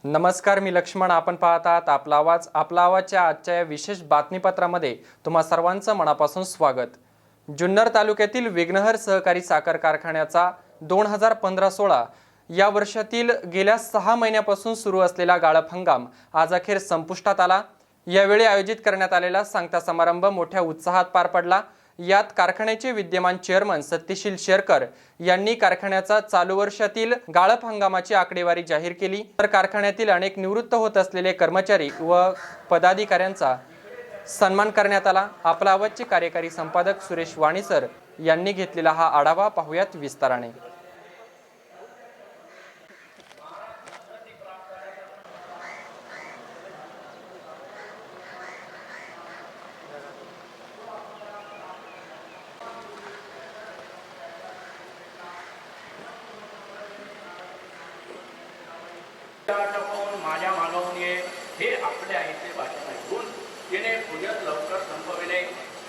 नमस्कार, मी लक्ष्मण. आपण पाहत आहात आपला आवाजच्या आजच्या या विशेष बातमीपत्रामध्ये तुम्हा सर्वांचं मनापासून स्वागत. जुन्नर तालुक्यातील विघ्नहर सहकारी साखर कारखान्याचा 2015-16 या वर्षातील गेल्या 6 महिन्यापासून सुरू असलेला गाळप हंगाम आज अखेर संपुष्टात आला. यावेळी आयोजित करण्यात आलेला सांगता समारंभ मोठ्या उत्साहात पार पडला. यात कारखान्याचे विद्यमान चेअरमन सत्यशील शेरकर यांनी कारखान्याचा चालू वर्षातील गाळप हंगामाची आकडेवारी जाहीर केली. तर कारखान्यातील अनेक निवृत्त होत असलेले कर्मचारी व पदाधिकाऱ्यांचा सन्मान करण्यात आला. आपला आवाजचे कार्यकारी संपादक सुरेश वाणीसर यांनी घेतलेला हा आढावा पाहूयात विस्ताराने. माझ्या मागवून ये हे आपल्या आईचे भाषण ऐकून तिने पूजन लवकर संपविले.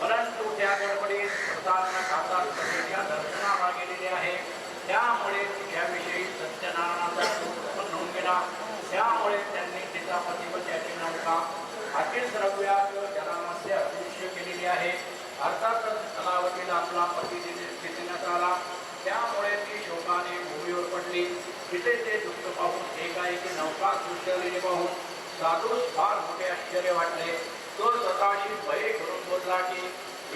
परंतु त्या गडबडीत प्रसादच्या दर्शनाला गेलेले आहे. त्यामुळे तिच्याविषयी सत्यनारायणाचा उत्पन्न होऊन गेला. त्यामुळे त्यांनी तिचा पती व त्याची नौका अखिल द्रव्यात जलामध्ये अदृश्य केलेली आहे. अर्थातच कलावतीला आपला पती स्थितीण्यात आला. त्यामुळे ती शोकाने भूमीवर पडली. तिथे ते दुःख पाहून एकाएकी नौका सुशलेली पाहून साधूस फार मोठे आश्चर्य वाटले. तो स्वतःशी भय करून बोलला की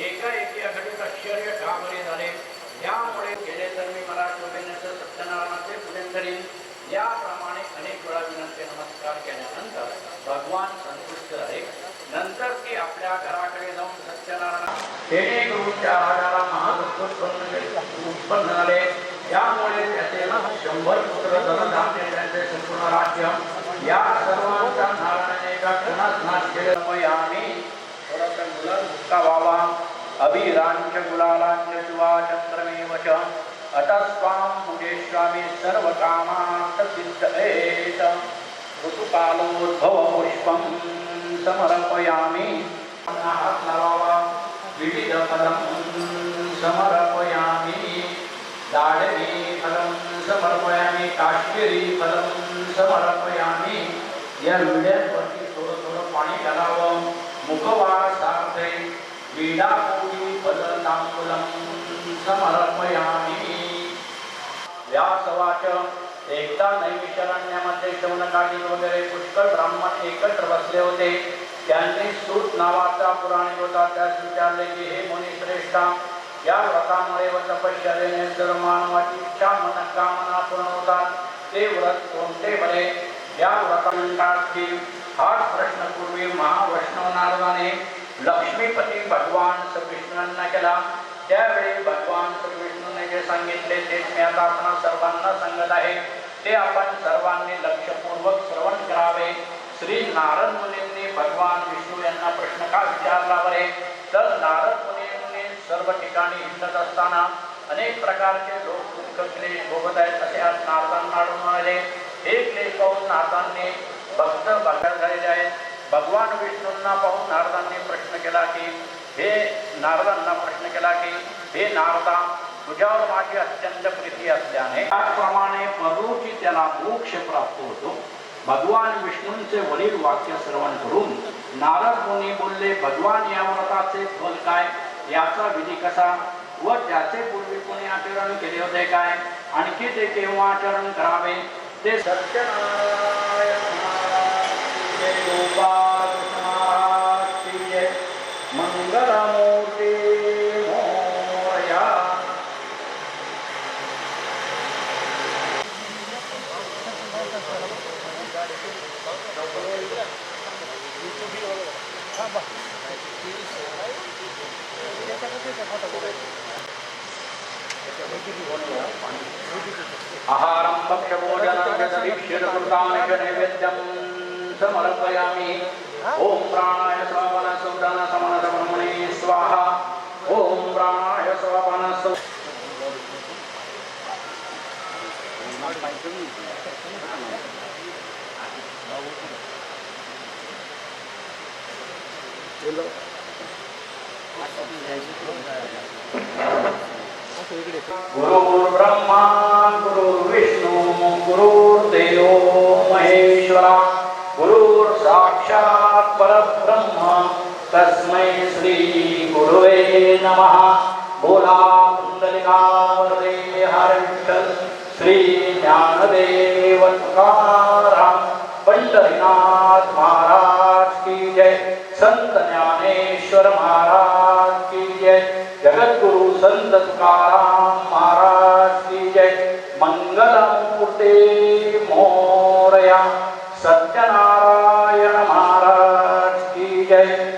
एकाएकी अघटित आश्चर्य का बरे झाले. यामुळे गेले तर मी मला शोभेण्याचं सत्यनारायणाचे पूजन करीन. याप्रमाणे अनेक वेळा विनंती नमस्कार केल्यानंतर भगवान संतुष्ट झाले. नंतर ती आपल्या घराकडे जाऊन सत्यनारायण गुरुच्या राजाला उत्पन्न झाले. त्यामुळे त्याचे 100 पुत्र धनधान्य त्यांचे संपूर्ण राज्य या सर्वांचा नारायणाने एका क्षणात नाश केल्यामुळे थोडासा गुलाल मुक्का व्हावा. अभिरांच गुलालांच शिवा चंद्रमेव च अतस्वाम पूजेश्वामी सर्व कामांत सिद्धेत ऋतुकालोद्भव पुष्पं समर्पयामि. हात लावावा. विविध फलं समर्पयामि. दाडवी फलं समर्पयामि. काश्मीरी फलं समर्पयामि. या विड्यांवरती थोडं थोडं पाणी घालावं. मुखवासार्थे वीडापोळी फलं तांबूलं समर्पयामि. व्यासवाच. एकदा नैमिषारण्यामध्ये शौनकादी वगैरे पुष्कळ ब्राह्मण एकत्र बसले होते. त्यांनी सूत नावाचा पुराणी होता. त्यास विचारले की हे मुनिश्रेष्ठा, या व्रतामुळे व तपश्चर्येने जर मानवाची इच्छा मनोकामना पूर्ण होतात, ते व्रत कोणते बरे? या व्रतांची हाच प्रश्न पूर्वी महावैष्णव नारदाने लक्ष्मीपती भगवान श्रीविष्णूंना केला. त्यावेळी भगवान श्रीविष्णूने जे सांगितले तेच मी आता आपण सर्वांना सांगत आहे. ते आपण सर्वांनी लक्षपूर्वक श्रवण करावे. श्री नारद मुनींनी भगवान विष्णू यांना प्रश्न का विचारला बरे? तर नारद मुनींनी सर्व ठिकाणी हिंडत असताना अनेक प्रकारचे लोक दुःख क्लेश भोगत आहेत असे आज नारदांना आढळून आले. हे क्लेश पाहून नारदांनी भक्त बघत झालेले आहेत. भगवान विष्णूंना पाहून नारदांनी प्रश्न केला की हे नारदा, तुझ्यावर माझी अत्यंत प्रीती असल्याने त्याप्रमाणे परलोकी त्याला मोक्ष प्राप्त होतो. भगवान विष्णूंचे वरील वाक्य श्रवण करून नारद मुनी बोलले, भगवान या व्रताचे फल काय, याचा विधी कसा व त्याचे पूर्वी कोणी आचरण केले होते काय, आणखी ते केव्हा आचरण करावे ते सत्यनारायण मंगलमूर्ती मोरया. आहारं भक्ष्यभोजनं नैवेद्यं समर्पयामि. ओम प्राणाय स्वाहा सुदान समन ब्रह्मणे स्वाहा. ओम प्राणाय स्वाहा गुरुर्ब्रह्मा गुरुर्विष्णू गुरुर्देवो महेश्वरा गुरुर्साक्षात् परब्रह्म तस्मै श्री गुरुवे नमः। बोला पुंडलिकावरदे हरिविठ्ठल श्री ज्ञानदेव तुकाराम पंढरीनाथ महाराज की जय। संत ज्ञानेश्वर महाराज की जय। जगद्गुरु संत तुकाराम महाराज की जय। मंगलमूर्ते मोरया सत्यनारायण महाराज की जय।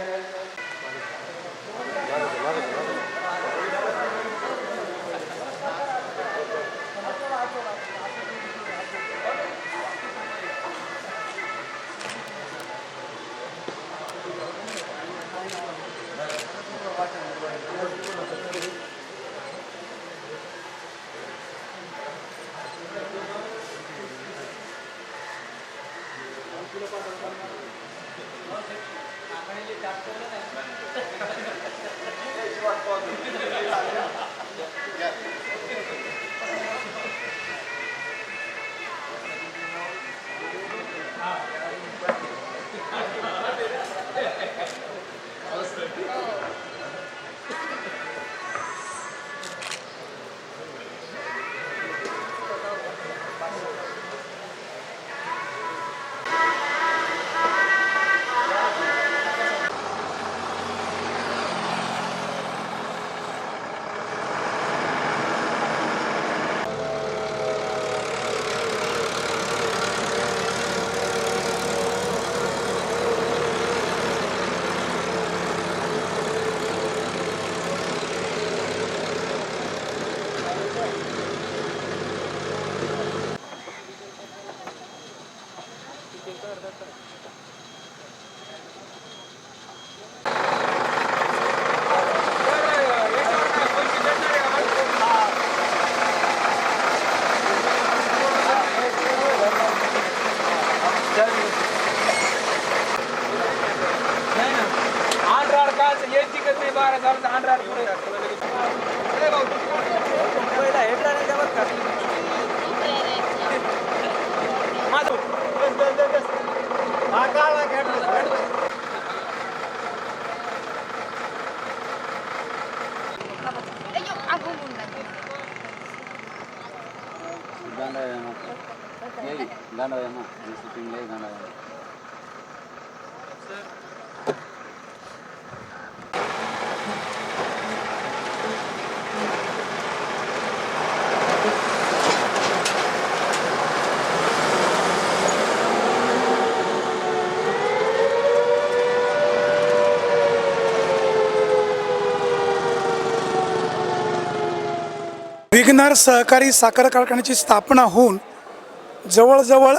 विघ्नर सहकारी साखर कारखान्याची स्थापना होऊन जवळजवळ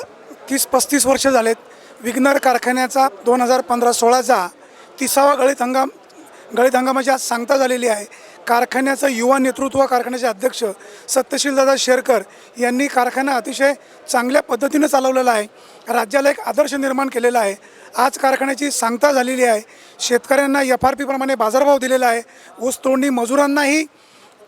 30-35 वर्ष झालेत। विघ्नर कारखान्याचा 2015-16चा 30वा गळीत हंगामाची आज सांगता झालेली आहे। कारखान्याचं युवा नेतृत्व कारखान्याचे अध्यक्ष सत्यशीलदादा शेरकर यांनी कारखाना अतिशय चांगल्या पद्धतीने चालवलेला आहे। राज्याला एक आदर्श निर्माण केलेला आहे। आज कारखान्याची सांगता झालेली आहे। शेतकऱ्यांना FRP प्रमाणे बाजारभाव दिलेला आहे। ऊस तोडणी मजुरांनाही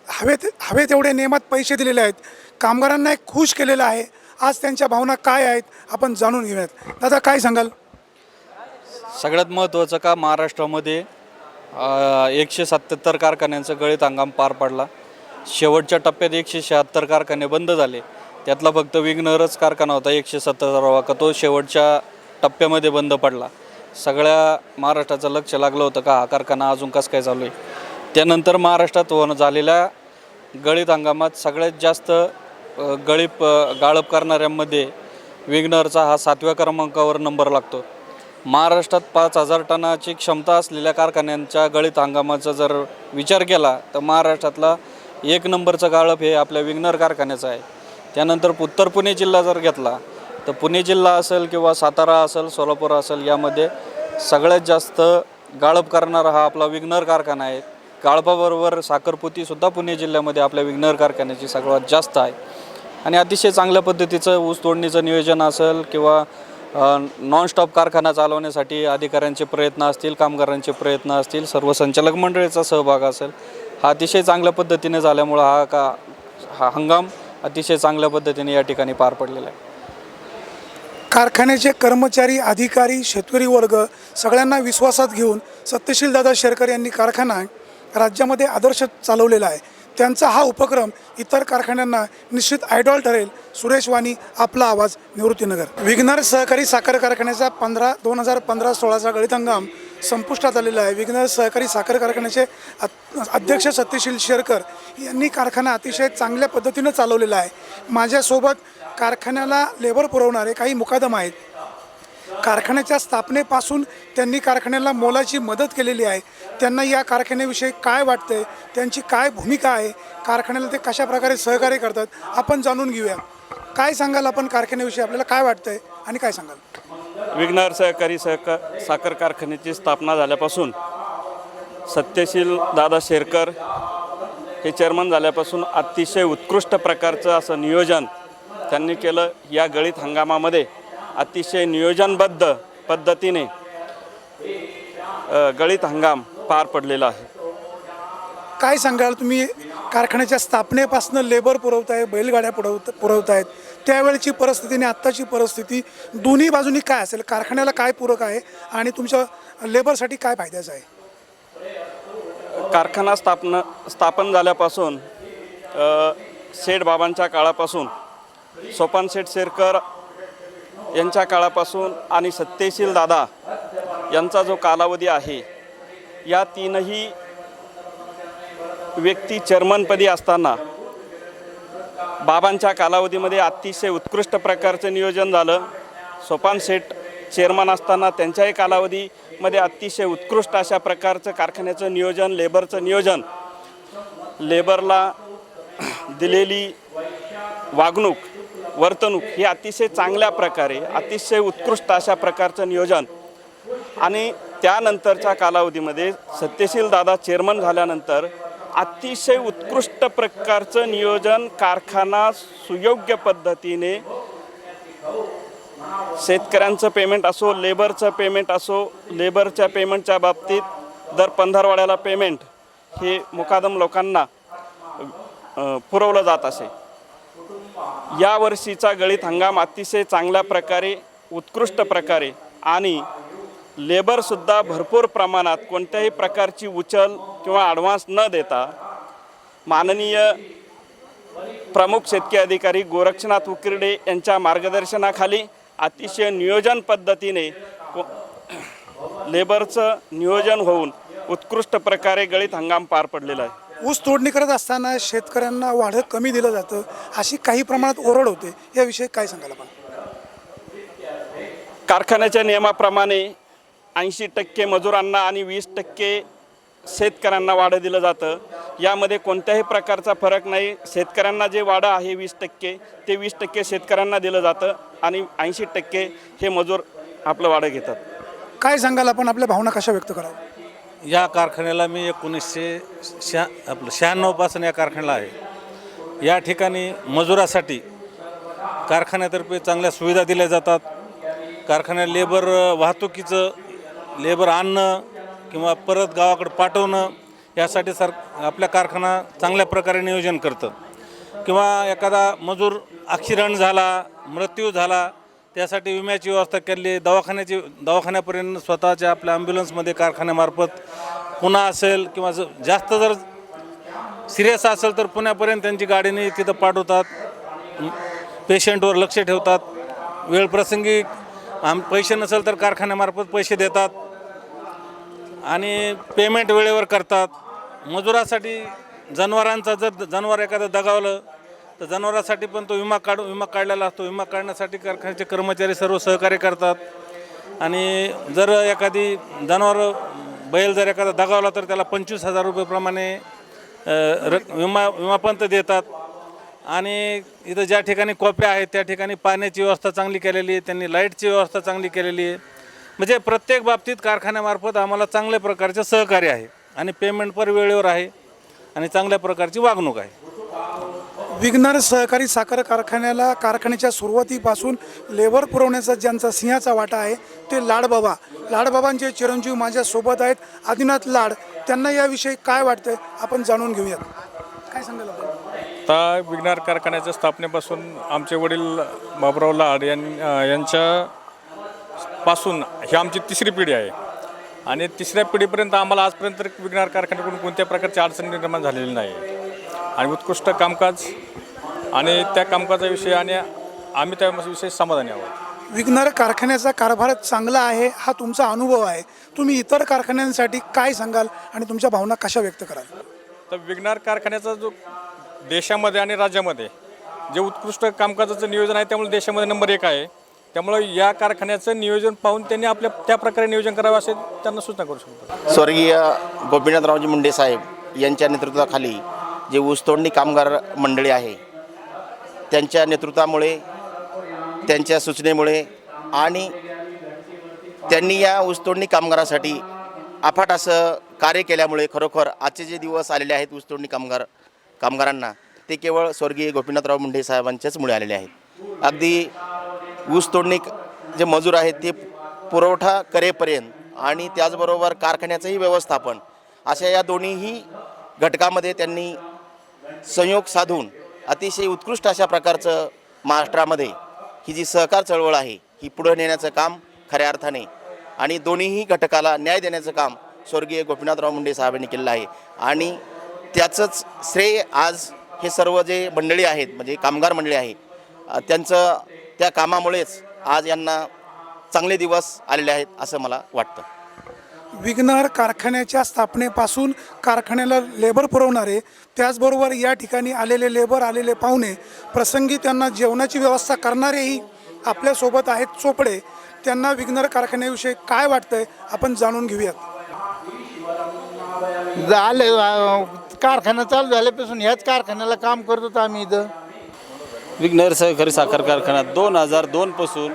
हवे तेवढे नियमात पैसे दिलेले आहेत। कामगारांना एक खुश केलेलं आहे। आज त्यांच्या भावना काय आहेत आपण जाणून घेऊयात। दादा काय सांगाल? सगळ्यात महत्त्वाचं का महाराष्ट्रामध्ये 177 कारखान्यांचा गळीत हंगाम पार पडला। शेवटच्या टप्प्यात 176 कारखाने बंद झाले। त्यातला फक्त विघ्नरच कारखाना होता 117वा का तो शेवटच्या टप्प्यामध्ये बंद पडला। सगळ्या महाराष्ट्राचं लक्ष लागलं होतं का हा कारखाना अजून कसं काय चालू आहे। त्यानंतर महाराष्ट्रात झालेल्या गळीत हंगामात सगळ्यात जास्त गाळप करणाऱ्यांमध्ये विघ्नरचा हा 7व्या क्रमांकावर नंबर लागतो। महाराष्ट्रात 5000 टनाची क्षमता असलेल्या कारखान्यांच्या गळीत हंगामाचा जर विचार केला तर महाराष्ट्रातला 1 नंबरचं गाळप हे आपल्या विघ्नर कारखान्याचं आहे। त्यानंतर उत्तर पुणे जिल्हा जर घेतला तर पुणे जिल्हा असेल किंवा सातारा असेल सोलापूर असेल यामध्ये सगळ्यात जास्त गाळप करणारा हा आपला विघ्नर कारखाना आहे। गाळपाबरोबर साखरपुतीसुद्धा पुणे जिल्ह्यामध्ये आपल्या विघ्नर कारखान्याची सगळ्यात जास्त आहे आणि अतिशय चांगल्या पद्धतीचं ऊस तोडणीचं नियोजन असेल किंवा नॉनस्टॉप कारखाना चालवण्यासाठी अधिकाऱ्यांचे प्रयत्न असतील, कामगारांचे प्रयत्न असतील, सर्व संचालक मंडळीचा सहभाग असेल, हा अतिशय चांगल्या पद्धतीने झाल्यामुळं हा हंगाम अतिशय चांगल्या पद्धतीने या ठिकाणी पार पडलेला आहे. कारखान्याचे कर्मचारी, अधिकारी, शेतकरी वर्ग सगळ्यांना विश्वासात घेऊन सत्यशील दादा शेरकर यांनी कारखाना राज्यामध्ये आदर्श चालवलेला आहे. त्यांचा हा उपक्रम इतर कारखान्यांना निश्चित आयडॉल ठरेल. सुरेश वाणी, आपला आवाज, निवृत्तीनगर. विघ्नर सहकारी साखर कारखान्याचा 2015-16चा गळीत हंगाम संपुष्टात आलेला आहे. विघ्नर सहकारी साखर कारखान्याचे अध्यक्ष सत्यशील शेरकर यांनी कारखाना अतिशय चांगल्या पद्धतीनं चालवलेला आहे. माझ्यासोबत कारखान्याला लेबर पुरवणारे काही मुकादम आहेत. कारखान्याच्या स्थापनेपासून त्यांनी कारखान्याला मोलाची मदत केलेली आहे. त्यांना या कारखान्याविषयी काय वाटतंय, त्यांची काय भूमिका आहे, कारखान्याला ते कशा प्रकारे सहकार्य करतात, आपण जाणून घेऊया. काय सांगाल आपण कारखान्याविषयी, आपल्याला काय वाटतंय आणि काय सांगाल? विघ्नर सहकारी साखर कारखान्याची स्थापना झाल्यापासून सत्यशील दादा शेरकर हे चेअरमन झाल्यापासून अतिशय उत्कृष्ट प्रकारचं असं नियोजन त्यांनी केलं. या गळीत हंगामामध्ये अतिशय नियोजनबद्ध पद्धतीने गळीत हंगाम पार पडलेला आहे. काय सांगाल तुम्ही? कारखान्याच्या स्थापनेपासून लेबर पुरवताय, बैलगाड्या पुरवतायत, त्यावेळची परिस्थिती आणि आत्ताची परिस्थिती दोन्ही बाजूनी काय असेल? कारखान्याला काय पूरक आहे आणि तुमच्या लेबरसाठी काय फायद्याचं आहे? कारखाना स्थापन झाल्यापासून शेठ बाबांच्या काळापासून, सोपान शेठ शेरकर यांच्या काळापासून आणि सत्यशील दादा यांचा जो कालावधी आहे, या तीनही व्यक्ती चेअरमनपदी असताना बाबांच्या कालावधीमध्ये अतिशय उत्कृष्ट प्रकारचं नियोजन झालं. सोपान शेठ चेअरमन असताना त्यांच्याही कालावधीमध्ये अतिशय उत्कृष्ट अशा प्रकारचं कारखान्याचं नियोजन, लेबरचं नियोजन, लेबरला दिलेली वागणूक, वर्तणूक ही अतिशय चांगल्या प्रकारे, अतिशय उत्कृष्ट अशा प्रकारचं नियोजन. आणि त्यानंतरच्या कालावधीमध्ये सत्यशील दादा चेअरमन झाल्यानंतर अतिशय उत्कृष्ट प्रकारचं नियोजन, कारखाना सुयोग्य पद्धतीने शेतकऱ्यांचं पेमेंट असो, लेबरचं पेमेंट असो, लेबरच्या पेमेंटच्या बाबतीत दर पंधरवाड्याला पेमेंट हे मुकादम लोकांना पुरवलं जात असे. या वर्षीचा गळीत हंगाम अतिशय चांगल्या प्रकारे, उत्कृष्ट प्रकारे आणि लेबरसुद्धा भरपूर प्रमाणात कोणत्याही प्रकारची उचल किंवा ॲडव्हान्स न देता माननीय प्रमुख शेतकरी अधिकारी गोरक्षनाथ उकिरडे यांच्या मार्गदर्शनाखाली अतिशय नियोजन पद्धतीने लेबरचं नियोजन होऊन उत्कृष्ट प्रकारे गळीत हंगाम पार पडलेला आहे. ऊस तोडणी करत असताना शेतकऱ्यांना वाढ कमी दिलं जातं, अशी काही प्रमाणात ओरड होते, याविषयी काय सांगाल आपण? कारखान्याच्या नियमाप्रमाणे 80% मजुरांना आणि 20% शेतकऱ्यांना वाढं दिलं जातं. यामध्ये कोणत्याही प्रकारचा फरक नाही. शेतकऱ्यांना जे वाढं आहे 20% ते 20% शेतकऱ्यांना दिलं जातं आणि 80% हे मजूर आपलं वाढं घेतात. काय सांगाल आपण? आपल्या भावना कशा व्यक्त करावं? या कारखान्याला मी 1996 पासून या कारखान्याला आहे. या ठिकाणी मजुरासाठी कारखान्यातर्फे चांगल्या सुविधा दिल्या जातात. कारखान्यात लेबर वाहतुकीचं, लेबर आणणं किंवा परत गावाकडे पाठवणं यासाठी आपल्या कारखाना चांगल्या प्रकारे नियोजन करतं. किंवा एखादा मजूर ॲक्सिडेंट झाला, मृत्यू झाला, त्यासाठी विम्याची व्यवस्था केली. दवाखान्यापर्यंत स्वतःच्या आपल्या ॲम्ब्युलन्समध्ये कारखान्यामार्फत पुणे असेल किंवा जास्त जर सिरियस असेल तर पुण्यापर्यंत त्यांची गाडीने तिथं पाठवतात. पेशंटवर लक्ष ठेवतात. वेळप्रसंगी पैसे नसेल तर कारखान्यामार्फत पैसे देतात आणि पेमेंट वेळेवर करतात. मजुरासाठी जनावरांचा जर जनावर एखादं दगावलं तर जनावरांसाठी पण तो विमा काढलेला असतो. विमा काढण्यासाठी कारखान्याचे कर्मचारी सर्व सहकार्य करतात. आणि जर एखादी जनावर बैल जर एखादा दगावला तर त्याला 25,000 रुपयेप्रमाणे विमापंत देतात. आणि इथं ज्या ठिकाणी कोप्या आहेत त्या ठिकाणी पाण्याची व्यवस्था चांगली केलेली आहे. त्यांनी लाईटची व्यवस्था चांगली केलेली आहे. म्हणजे प्रत्येक बाबतीत कारखान्यामार्फत आम्हाला चांगल्या प्रकारचं सहकार्य आहे आणि पेमेंट पर वेळेवर आहे आणि चांगल्या प्रकारची वागणूक आहे. विघ्नर सहकारी साखर कारखान्याला कारखान्याच्या सुरुवातीपासून लेबर पुरवण्याचा ज्यांचा सिंहाचा वाटा आहे ते लाडबाबांचे चिरंजीव माझ्यासोबत आहेत. आदिनाथ लाड, त्यांना याविषयी काय वाटतं आपण जाणून घेऊयात. काय सांगाल आपण? आता विघ्नर कारखान्याच्या स्थापनेपासून आमचे वडील बाबुराव लाड यांच्यापासून ही आमची तिसरी पिढी आहे आणि तिसऱ्या पिढीपर्यंत आम्हाला आजपर्यंत विघ्नर कारखान्याकडून कोणत्या प्रकारची अडचण निर्माण झालेली नाही आणि उत्कृष्ट कामकाज आणि त्या कामकाजाविषयी आणि आम्ही त्याविषयी समाधानी आहोत. विघ्नर कारखान्याचा कारभार चांगला आहे हा तुमचा अनुभव आहे. तुम्ही इतर कारखान्यांसाठी काय सांगाल आणि तुमच्या भावना कशा व्यक्त कराल? तर विघ्नर कारखान्याचा जो देशामध्ये आणि राज्यामध्ये जे उत्कृष्ट कामकाजाचं नियोजन आहे त्यामुळे देशामध्ये नंबर 1 आहे. त्यामुळे या कारखान्याचं नियोजन पाहून त्यांनी आपल्या त्या प्रकारे नियोजन करावं असे त्यांना सूचना करू शकतो. स्वर्गीय गोपीनाथरावजी मुंडे साहेब यांच्या नेतृत्वाखाली जे ऊसतोडणी कामगार मंडळी आहे त्यांच्या नेतृत्वामुळे, त्यांच्या सूचनेमुळे आणि त्यांनी या ऊसतोडणी कामगारासाठी अफाट असं कार्य केल्यामुळे खरोखर आजचे जे दिवस आलेले आहेत ऊसतोडणी कामगारांना ते केवळ स्वर्गीय गोपीनाथराव मुंडे साहेबांच्याच मुळे आलेले आहेत. अगदी ऊसतोडणी जे मजूर आहेत ते पुरवठा करेपर्यंत आणि त्याचबरोबर कारखान्याचंही व्यवस्थापन अशा या दोन्हीही घटकामध्ये त्यांनी संयोग साधून अतिशय उत्कृष्ट अशा प्रकारचं महाराष्ट्रामध्ये ही जी सहकार चळवळ आहे ही पुढे नेण्याचं काम खऱ्या अर्थाने आणि दोन्हीही घटकाला न्याय देण्याचं काम स्वर्गीय गोपीनाथराव मुंडे साहेबांनी केलेलं आहे आणि त्याचंच श्रेय आज हे सर्व जे मंडळी आहेत म्हणजे कामगार मंडळी आहे त्यांचं त्या कामामुळेच आज यांना चांगले दिवस आलेले आहेत असं मला वाटतं. विघ्नर कारखान्याच्या स्थापनेपासून कारखान्याला लेबर पुरवणारे, त्याचबरोबर या ठिकाणी आलेले लेबर, आलेले पाहुणे, प्रसंगी त्यांना जेवणाची व्यवस्था करणारेही आपल्यासोबत आहेत. चोपडे, त्यांना विघ्नर कारखान्याविषयी काय वाटतंय आपण जाणून घेऊयात. झाले कारखाना चालू झाल्यापासून ह्याच कारखान्याला काम करतो आम्ही इथं. विघ्नर सहकारी साखर कारखाना 2002 पासून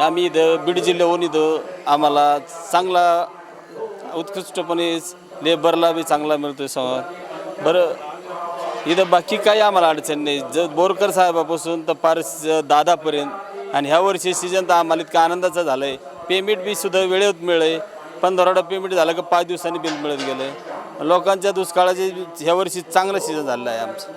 आम्ही इथं बीड जिल्ह्याहून इथं आम्हाला चांगला उत्कृष्टपणे लेबरला बी चांगला मिळतो आहे. बरं इथं बाकी काही आम्हाला अडचण नाही. बोरकर साहेबापासून तर पार दादापर्यंत आणि ह्या वर्षी सीजन तर आम्हाला इतका आनंदाचा झाला आहे. पेमेंट बी सुद्धा वेळेत मिळलं आहे. 15 पेमेंट झालं की 5 दिवसांनी बिल मिळत गेलं आहे. लोकांच्या दुष्काळाचे ह्या वर्षी चांगलं सीजन झालं आहे आमचं.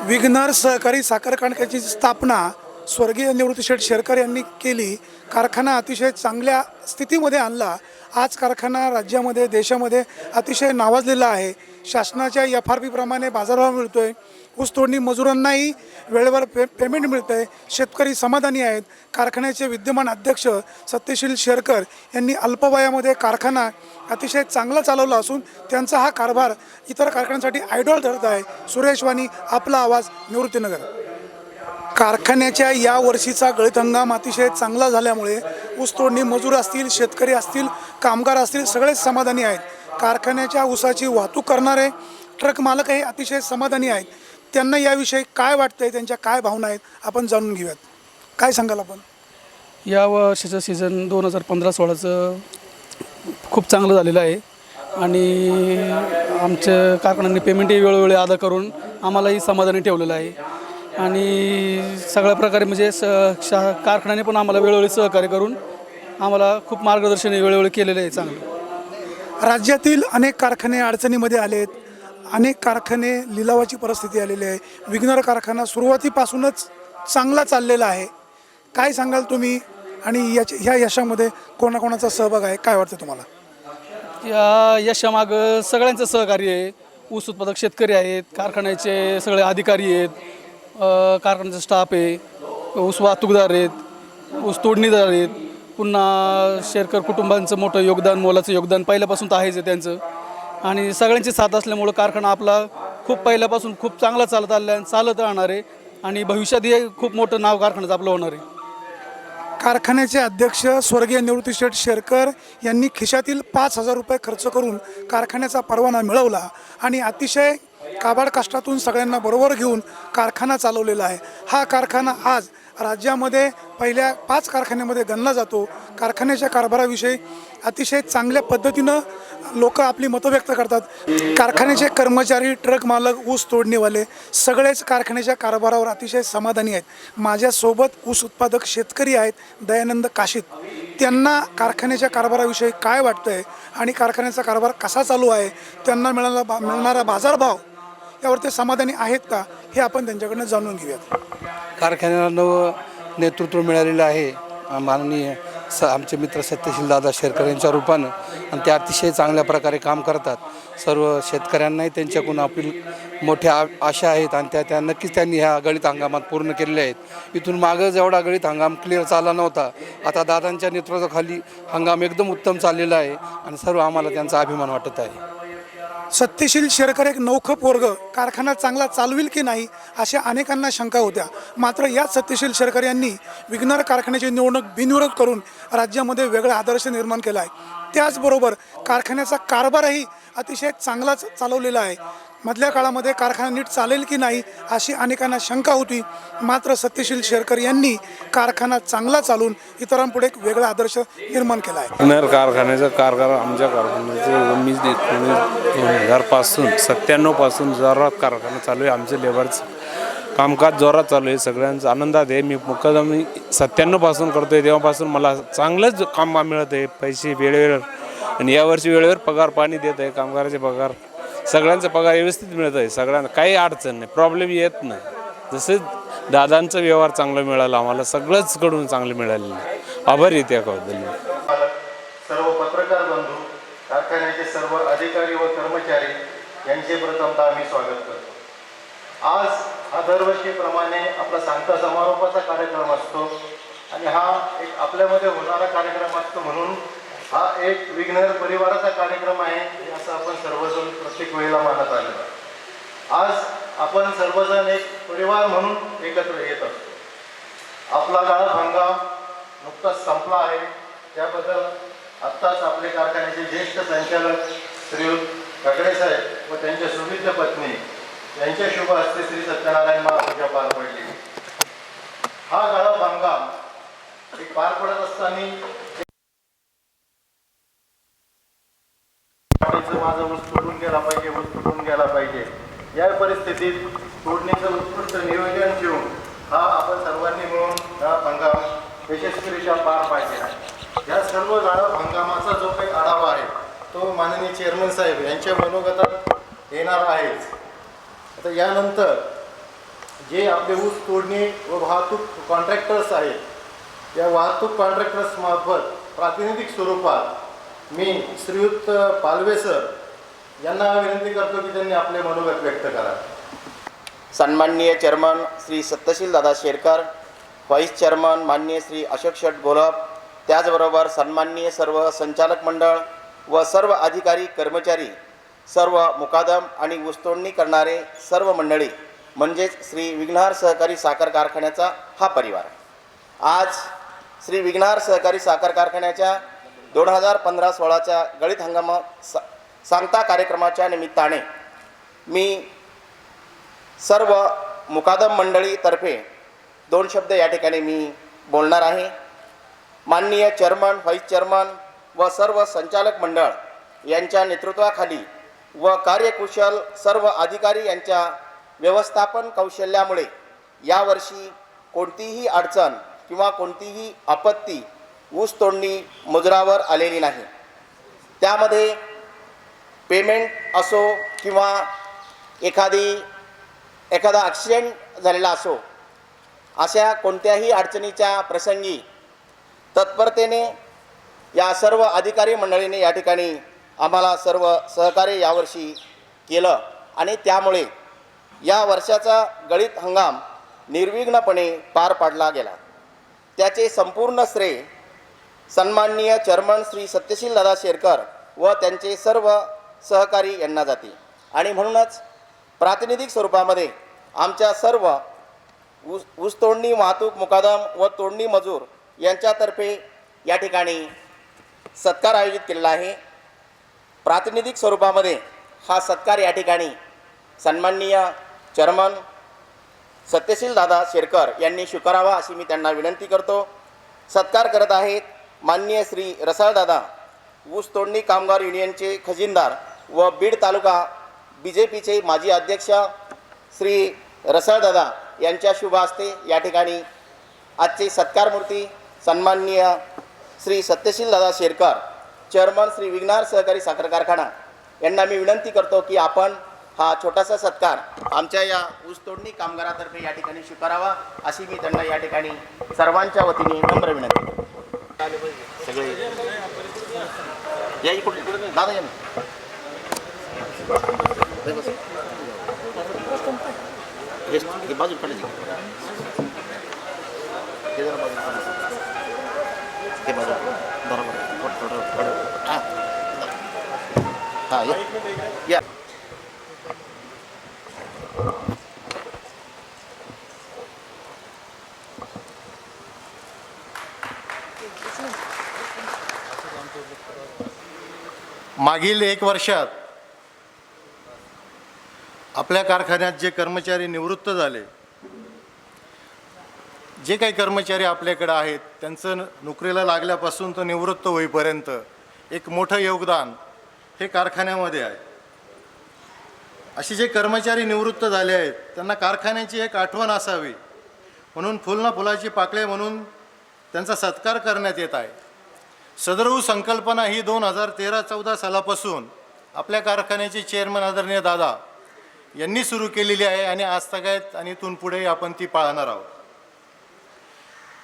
विघ्नर सहकारी साखर कारखान्याची स्थापना स्वर्गीय निवृत्तीशेठ शेरकर यांनी केली. कारखाना अतिशय चांगल्या स्थितीमध्ये आणला. आज कारखाना राज्यामध्ये, देशामध्ये अतिशय नावाजलेला आहे. शासनाच्या FRP प्रमाणे बाजारभाव मिळतो आहे. ऊसतोडणी मजुरांनाही वेळेवर पेमेंट मिळतं आहे. शेतकरी समाधानी आहेत. कारखान्याचे विद्यमान अध्यक्ष सत्यशील शेरकर यांनी अल्पवयामध्ये कारखाना अतिशय चांगला चालवला असून त्यांचा हा कारभार इतर कारखान्यांसाठी आयडॉल ठरत आहे. सुरेश वाणी, आपला आवाज, निवृत्तीनगर. कारखान्याच्या या वर्षीचा गळीत हंगाम अतिशय चांगला झाल्यामुळे ऊसतोडणी मजूर असतील, शेतकरी असतील, कामगार असतील, सगळेच समाधानी आहेत. कारखान्याच्या ऊसाची वाहतूक करणारे ट्रक मालकही अतिशय समाधानी आहेत. त्यांना याविषयी काय वाटतंय, त्यांच्या काय भावना आहेत आपण जाणून घेऊयात. काय सांगाल आपण? या वर्षीचं सीझन 2015-16चं खूप चांगलं झालेलं आहे आणि आमच्या कारखान्यांनी पेमेंटही वेळोवेळी अदा करून आम्हालाही समाधानी ठेवलेलं आहे आणि सगळ्या प्रकारे म्हणजे कारखान्याने पण आम्हाला वेळोवेळी सहकार्य करून आम्हाला खूप मार्गदर्शन वेळोवेळी केलेलं आहे चांगलं. राज्यातील अनेक कारखाने अडचणीमध्ये आले आहेत. अनेक कारखाने लिलावाची परिस्थिती आलेली आहे. विघ्नर कारखाना सुरुवातीपासूनच चांगला चाललेला आहे. काय सांगाल तुम्ही आणि ह्या यशामध्ये कोणाकोणाचा सहभाग आहे, काय वाटतं तुम्हाला? या यशामागं सगळ्यांचं सहकार्य आहे. ऊस उत्पादक शेतकरी आहेत, कारखान्याचे सगळे अधिकारी आहेत, कारखान्याचा स्टाफ आहे, ऊस वाहतूकदार आहेत, ऊस तोडणीदार आहेत, पुन्हा शेरकर कुटुंबांचं मोठं योगदान, मोलाचं योगदान पहिल्यापासून तर आहेच आहे त्यांचं आणि सगळ्यांची साथ असल्यामुळं कारखाना आपला खूप पहिल्यापासून खूप चांगला चालत राहणार आहे आणि भविष्यातही खूप मोठं नाव कारखान्याचं आपलं होणार आहे. कारखान्याचे अध्यक्ष स्वर्गीय निवृत्तीशेठ शेरकर यांनी खिशातील 5,000 रुपये खर्च करून कारखान्याचा परवाना मिळवला आणि अतिशय काबाड कष्टातून सगळ्यांना बरोबर घेऊन कारखाना चालवलेला आहे. हा कारखाना आज राज्यामध्ये पहिल्या 5 कारखान्यामध्ये गणला जातो. कारखान्याच्या कारभाराविषयी अतिशय चांगल्या पद्धतीनं लोक आपली मतं व्यक्त करतात. कारखान्याचे कर्मचारी, ट्रक मालक, ऊस तोडणीवाले सगळेच कारखान्याच्या कारभारावर अतिशय समाधानी आहेत. माझ्यासोबत ऊस उत्पादक शेतकरी आहेत दयानंद काशीत. त्यांना कारखान्याच्या कारभाराविषयी काय वाटतं आहे आणि कारखान्याचा कारभार कसा चालू आहे, त्यांना मिळणारा बाजारभाव यावर ते समाधानी आहेत का हे आपण त्यांच्याकडनं जाणून घेऊयात. कारखान्याला नवं नेतृत्व मिळालेलं आहे माननीय आमचे मित्र सत्यशील दादा शेरकर यांच्या रूपानं, आणि ते अतिशय चांगल्या प्रकारे काम करतात. सर्व शेतकऱ्यांनाही त्यांच्याकडून आपली मोठ्या आशा आहेत आणि त्या नक्कीच त्यांनी ह्या गळीत हंगामात पूर्ण केलेल्या आहेत. इथून मागं जेवढा गळीत हंगाम क्लिअर चालला नव्हता, आता दादांच्या नेतृत्वाखाली हंगाम एकदम उत्तम चाललेला आहे आणि सर्व आम्हाला त्यांचा अभिमान वाटत आहे. सत्यशील शेरकर एक नौखं पोरगं कारखाना चांगला चालविल की नाही अशा अनेकांना शंका होत्या. मात्र याच सत्यशील शेरकर यांनी विघ्नर कारखान्याची निवडणूक बिनविरोध करून राज्यामध्ये वेगळा आदर्श निर्माण केला आहे. त्याचबरोबर कारखान्याचा कारभारही अतिशय चांगलाच चालवलेला आहे. मधल्या काळामध्ये कारखाना नीट चालेल की नाही अशी अनेकांना शंका होती. मात्र सत्यशील शेरकर यांनी कारखाना चांगला चालून इतरांपुढे एक वेगळा आदर्श निर्माण केला आहे. विघ्नर कारखान्याचा कारभार आमच्या कारखान्याचे 2000पासून 97पासून जोरात कारखाना चालू आहे. आमचं लेबरचं कामकाज जोरात चालू आहे. सगळ्यांचा आनंदात आहे. मी मुक्काम 97पासून करतो आहे, तेव्हापासून मला चांगलंच काम मिळत आहे. पैसे वेळेवर आणि यावर्षी वेळेवर पगार पाणी देत आहे. कामगाराचे पगार सगळ्यांचा पगार व्यवस्थित मिळत आहे. सगळ्यांना काही अडचण नाही, प्रॉब्लेम येत नाही. जसं दादांचा व्यवहार चांगला मिळाला, आम्हाला सगळंच कडून चांगलं मिळालेलं आहे. आभारी त्याबद्दल. सर्व पत्रकार बंधू, कारखान्याचे सर्व अधिकारी व कर्मचारी यांचे प्रथमतः आम्ही स्वागत करतो. आज हा दरवर्षीप्रमाणे आपला सांगता समारोपाचा कार्यक्रम असतो आणि हा एक आपल्यामध्ये होणारा कार्यक्रम असतो, म्हणून हा एक विघ्नर परिवाराचा कार्यक्रम आहे असं आपण सर्वजण प्रत्येक वेळेला मानत आलेलो आहे. आज आपण सर्वजण एक परिवार म्हणून एकत्र येत असतो. आपला गाळप हंगाम नुकताच संपला आहे, त्याबद्दल आत्ताच आपले कारखान्याचे ज्येष्ठ संचालक श्रीयुत काकडे साहेब व त्यांच्या सुविद्य पत्नी यांच्या शुभ हस्ते श्री सत्यनारायण महापूजा पार पडली. हा गाळप हंगाम एक पार पडत असताना माझा ऊस तोडून गेला पाहिजे, ऊस तोडून गेला पाहिजे, या परिस्थितीत तोडणीचं उत्कृष्ट नियोजन ठेवून हा आपण सर्वांनी मिळून गाळप हंगाम यशस्वीरित्या पार पाडलेला आहे. या सर्व गाळप हंगामाचा जो काही आढावा आहे तो माननीय चेअरमन साहेब यांच्या मनोगतात येणार आहेच. आता यानंतर जे आपले ऊस तोडणी व वाहतूक कॉन्ट्रॅक्टर्स आहेत, या वाहतूक कॉन्ट्रॅक्टर्स मार्फत प्रातिनिधिक स्वरूपात मी श्रीयुत पालवे सर यांना विनंती करतो की त्यांनी आपले मनोगत व्यक्त करा. सन्माननीय चेअरमन श्री सत्यशील दादा शेरकर, व्हाईस चेअरमन माननीय श्री अशोक शेठ गोलप, त्याचबरोबर सन्माननीय सर्व संचालक मंडळ व सर्व अधिकारी कर्मचारी, सर्व मुकादम आणि ऊसतोडणी करणारे सर्व मंडळी, म्हणजेच श्री विघ्नर सहकारी साखर कारखान्याचा हा परिवार. आज श्री विघ्नर सहकारी साखर कारखान्याच्या 2015-16च्या गळीत हंगाम सांगता कार्यक्रमाच्या निमित्ताने मी सर्व मुकादम मंडळीतर्फे 2 शब्द या ठिकाणी मी बोलणार आहे. माननीय चेअरमन, व्हाईस चेअरमन व सर्व संचालक मंडळ यांच्या नेतृत्वाखाली व कार्यकुशल सर्व अधिकारी यांच्या व्यवस्थापन कौशल्यामुळे यावर्षी कोणतीही अडचण किंवा कोणतीही आपत्ती ऊस तोडणी मजुरावर आलेली नाही. त्यामध्ये पेमेंट असो किंवा एखादा ॲक्सिडेंट झालेला असो, अशा कोणत्याही अडचणीच्या प्रसंगी तत्परतेने या सर्व अधिकारी मंडळीने या ठिकाणी आम्हाला सर्व सहकार्य यावर्षी केलं आणि त्यामुळे या वर्षाचा गळीत हंगाम निर्विघ्नपणे पार पाडला गेला. त्याचे संपूर्ण श्रेय सन्माननीय चेअरमन श्री सत्यशील दादा शेरकर व त्यांचे सर्व सहकारी यांना जाते. आणि म्हणूनच प्रातिनिधिक स्वरूपामध्ये आमच्या सर्व ऊसतोडणी, वाहतूक मुकादम व तोडणी मजूर यांच्यातर्फे या ठिकाणी सत्कार आयोजित केलेला आहे. प्रातिनिधिक स्वरूपामध्ये हा सत्कार या ठिकाणी सन्माननीय चेअरमन सत्यशील दादा शेरकर यांनी स्वीकारावा अशी मी त्यांना विनंती करतो. सत्कार करत आहेत माननीय श्री रसाळदादा, ऊस तोडणी कामगार युनियनचे खजिनदार व बीड तालुका BJPचे माजी अध्यक्ष श्री रसाळदादा यांच्या शुभ हस्ते या ठिकाणी आजचे सत्कारमूर्ती सन्माननीय श्री सत्यशील दादा शेरकर, चेअरमन श्री विघ्नर सहकारी साखर कारखाना यांना मी विनंती करतो की आपण हा छोटासा सत्कार आमच्या या ऊसतोडणी कामगारातर्फे या ठिकाणी स्वीकारावा अशी मी त्यांना या ठिकाणी सर्वांच्या वतीने नम्र विनंती करतो. सगळे या इकडे दादा या ना. हे बाजू काढायची. हे जरा बाजू काढायचं. हे बाजू बरोबर. हां या मागील 1 वर्षात आपल्या कारखान्यात जे कर्मचारी निवृत्त झाले, जे काही कर्मचारी आपल्याकडे आहेत त्यांचं नोकरीला लागल्यापासून तो निवृत्त होईपर्यंत एक मोठं योगदान हे कारखान्यामध्ये आहे. असे जे कर्मचारी निवृत्त झाले आहेत त्यांना कारखान्याची एक आठवण असावी म्हणून फुल ना फुलाची पाकळे म्हणून त्यांचा सत्कार करण्यात येत आहे. सदरऊ संकल्पना ही 2013-14 सालापासून आपल्या कारखान्याचे चेअरमन आदरणीय दादा यांनी सुरू केलेली आहे आणि आजतागायत आणि इथून पुढे आपण ती पाळणार आहोत.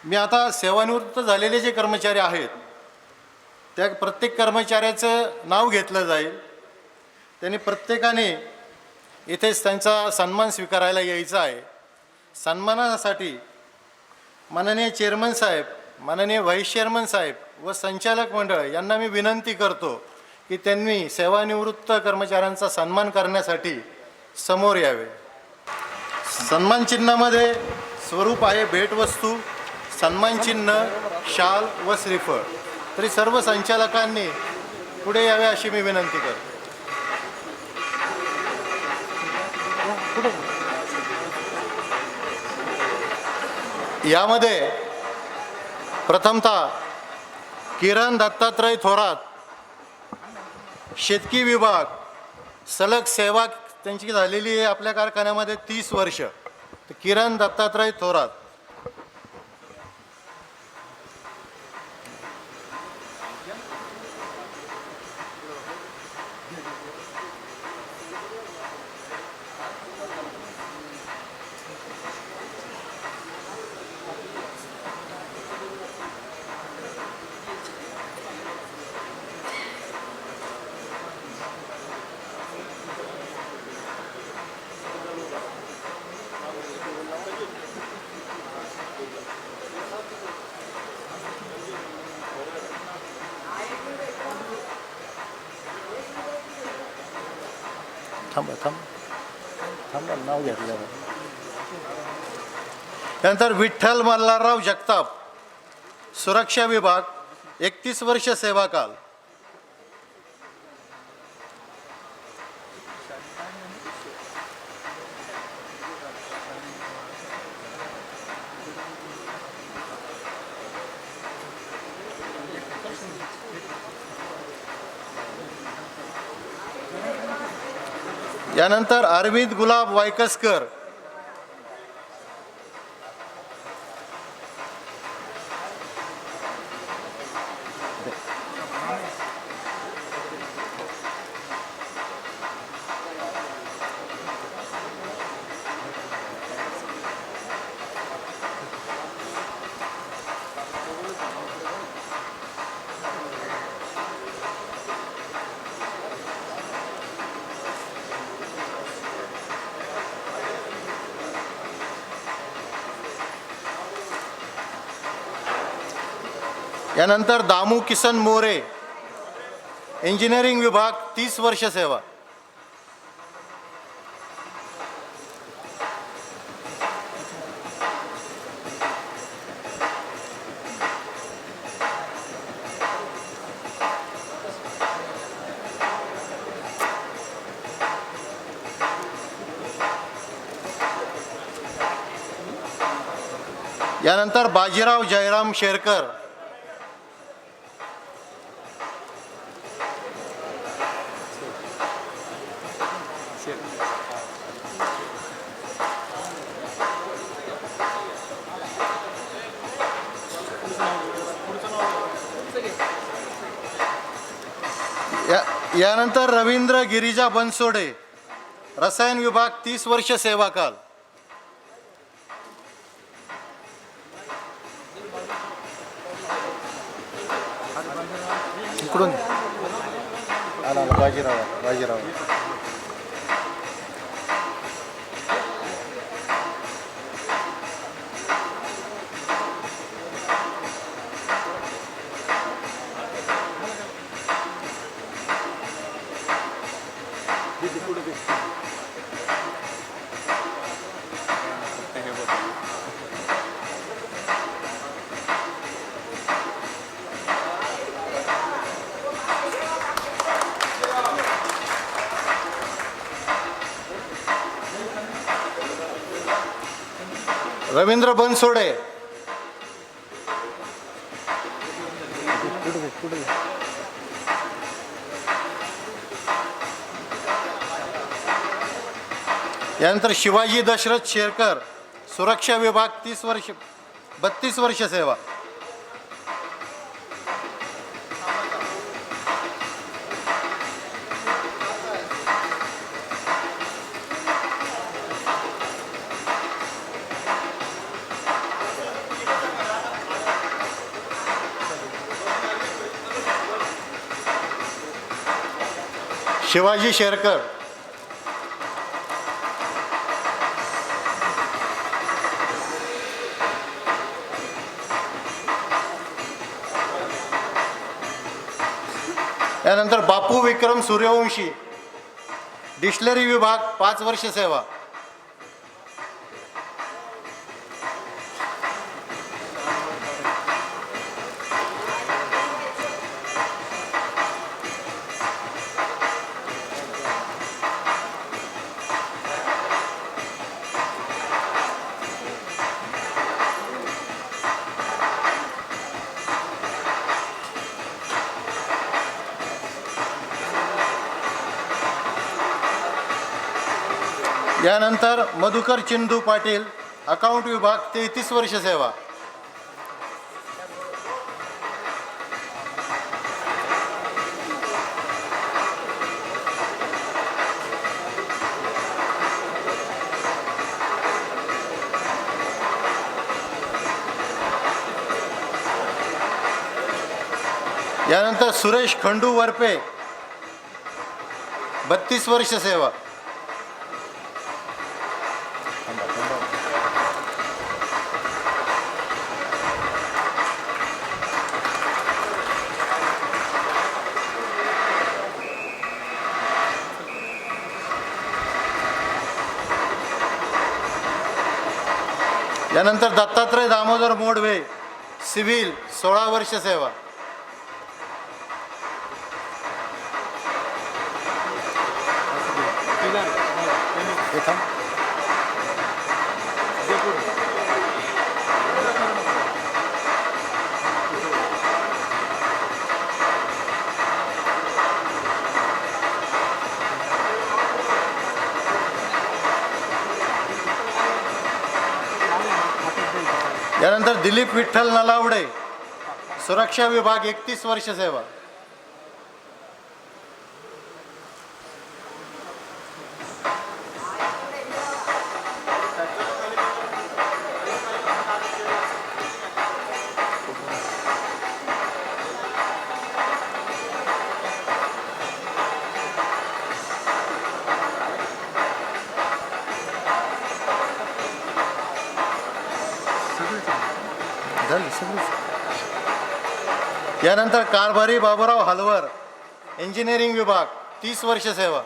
मी आता सेवानिवृत्त झालेले जे कर्मचारी आहेत त्या प्रत्येक कर्मचाऱ्याचं नाव घेतलं जाईल. त्यांनी प्रत्येकाने इथेच त्यांचा सन्मान स्वीकारायला यायचा आहे. सन्मानासाठी माननीय चेअरमन साहेब, माननीय व्हाईस चेअरमन साहेब व संचालक मंडळ यांना मी विनंती करतो की त्यांनी सेवानिवृत्त कर्मचाऱ्यांचा सन्मान करण्यासाठी समोर यावे. सन्मान चिन्हामध्ये स्वरूप आहे भेटवस्तू, सन्मान चिन्ह, शाल व श्रीफळ. तरी सर्व संचालकांनी पुढे यावे अशी मी विनंती करतो. यामध्ये प्रथमतः किरण दत्तात्रय थोरात, शेतकी विभाग, सलग सेवा त्यांची झालेली आहे आपल्या कारखान्यामध्ये 30 वर्ष. तर किरण दत्तात्रय थोरात. थांबा नाव घेतलं. त्यानंतर विठ्ठल मल्हारराव जगताप, सुरक्षा विभाग, 31 वर्ष सेवा काल. यानंतर अरविंद गुलाब वायकसकर, यानंतर दामू किसन मोरे, इंजिनिअरिंग विभाग, 30 वर्ष सेवा. यानंतर बाजीराव जयराम शेरकर, यानंतर रवींद्र गिरिजा बनसोडे, रसायन विभाग 30 वर्ष सेवाकाल. इकडून आला बाजीराव. रवींद्र बनसोडे. यानंतर शिवाजी दशरथ शेरकर, सुरक्षा विभाग 32 वर्ष सेवा. शिवाजी शेरकर. यानंतर बापू विक्रम सूर्यवंशी, डिस्टिलरी विभाग 5 वर्ष सेवा. यानंतर मधुकर चिंदू पाटील, अकाउंट विभाग 33 वर्ष सेवा. यानंतर सुरेश खंडू वरपे, 32 वर्ष सेवा. यानंतर दत्तात्रय दामोदर मोडवे, सिव्हिल 16 वर्ष सेवा. यानंतर दिलीप विठ्ठल नलावडे, सुरक्षा विभाग 31 वर्ष सेवा. यानंतर कारभारी बाबूराव हलवर, इंजिनिअरिंग विभाग 30 वर्ष सेवा.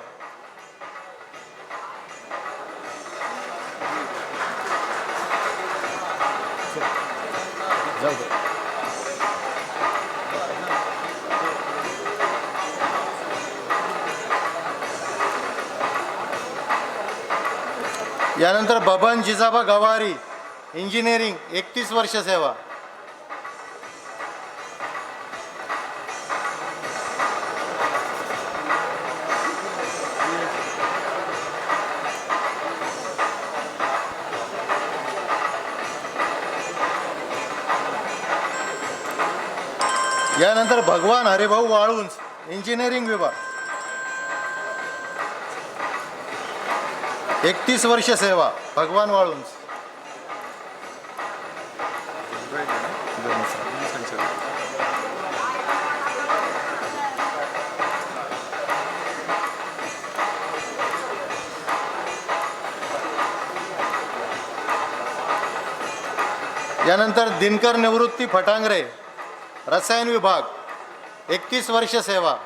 यानंतर बबन जिजाबा गवारी, इंजिनिअरिंग 31 वर्ष सेवा. यानंतर भगवान हरिभाऊ वाळुंज, इंजिनिअरिंग विभाग. 31 वर्ष सेवा भगवान वाळुंज. यानंतर दिनकर निवृत्ती फटांगरे रसायन विभाग 21 वर्ष सेवा.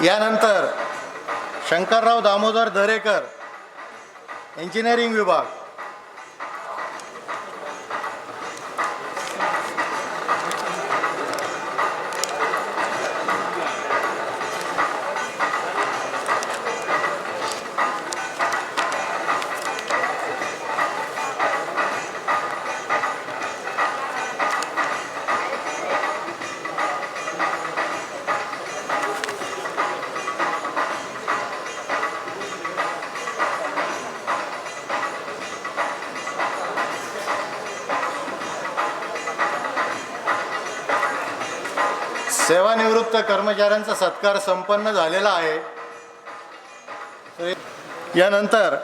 यानंतर शंकरराव दामोदर दरेकर इंजिनिअरिंग विभाग. सेवानिवृत्त कर्मचाऱ्यांचा सत्कार संपन्न झालेला आहे. यानंतर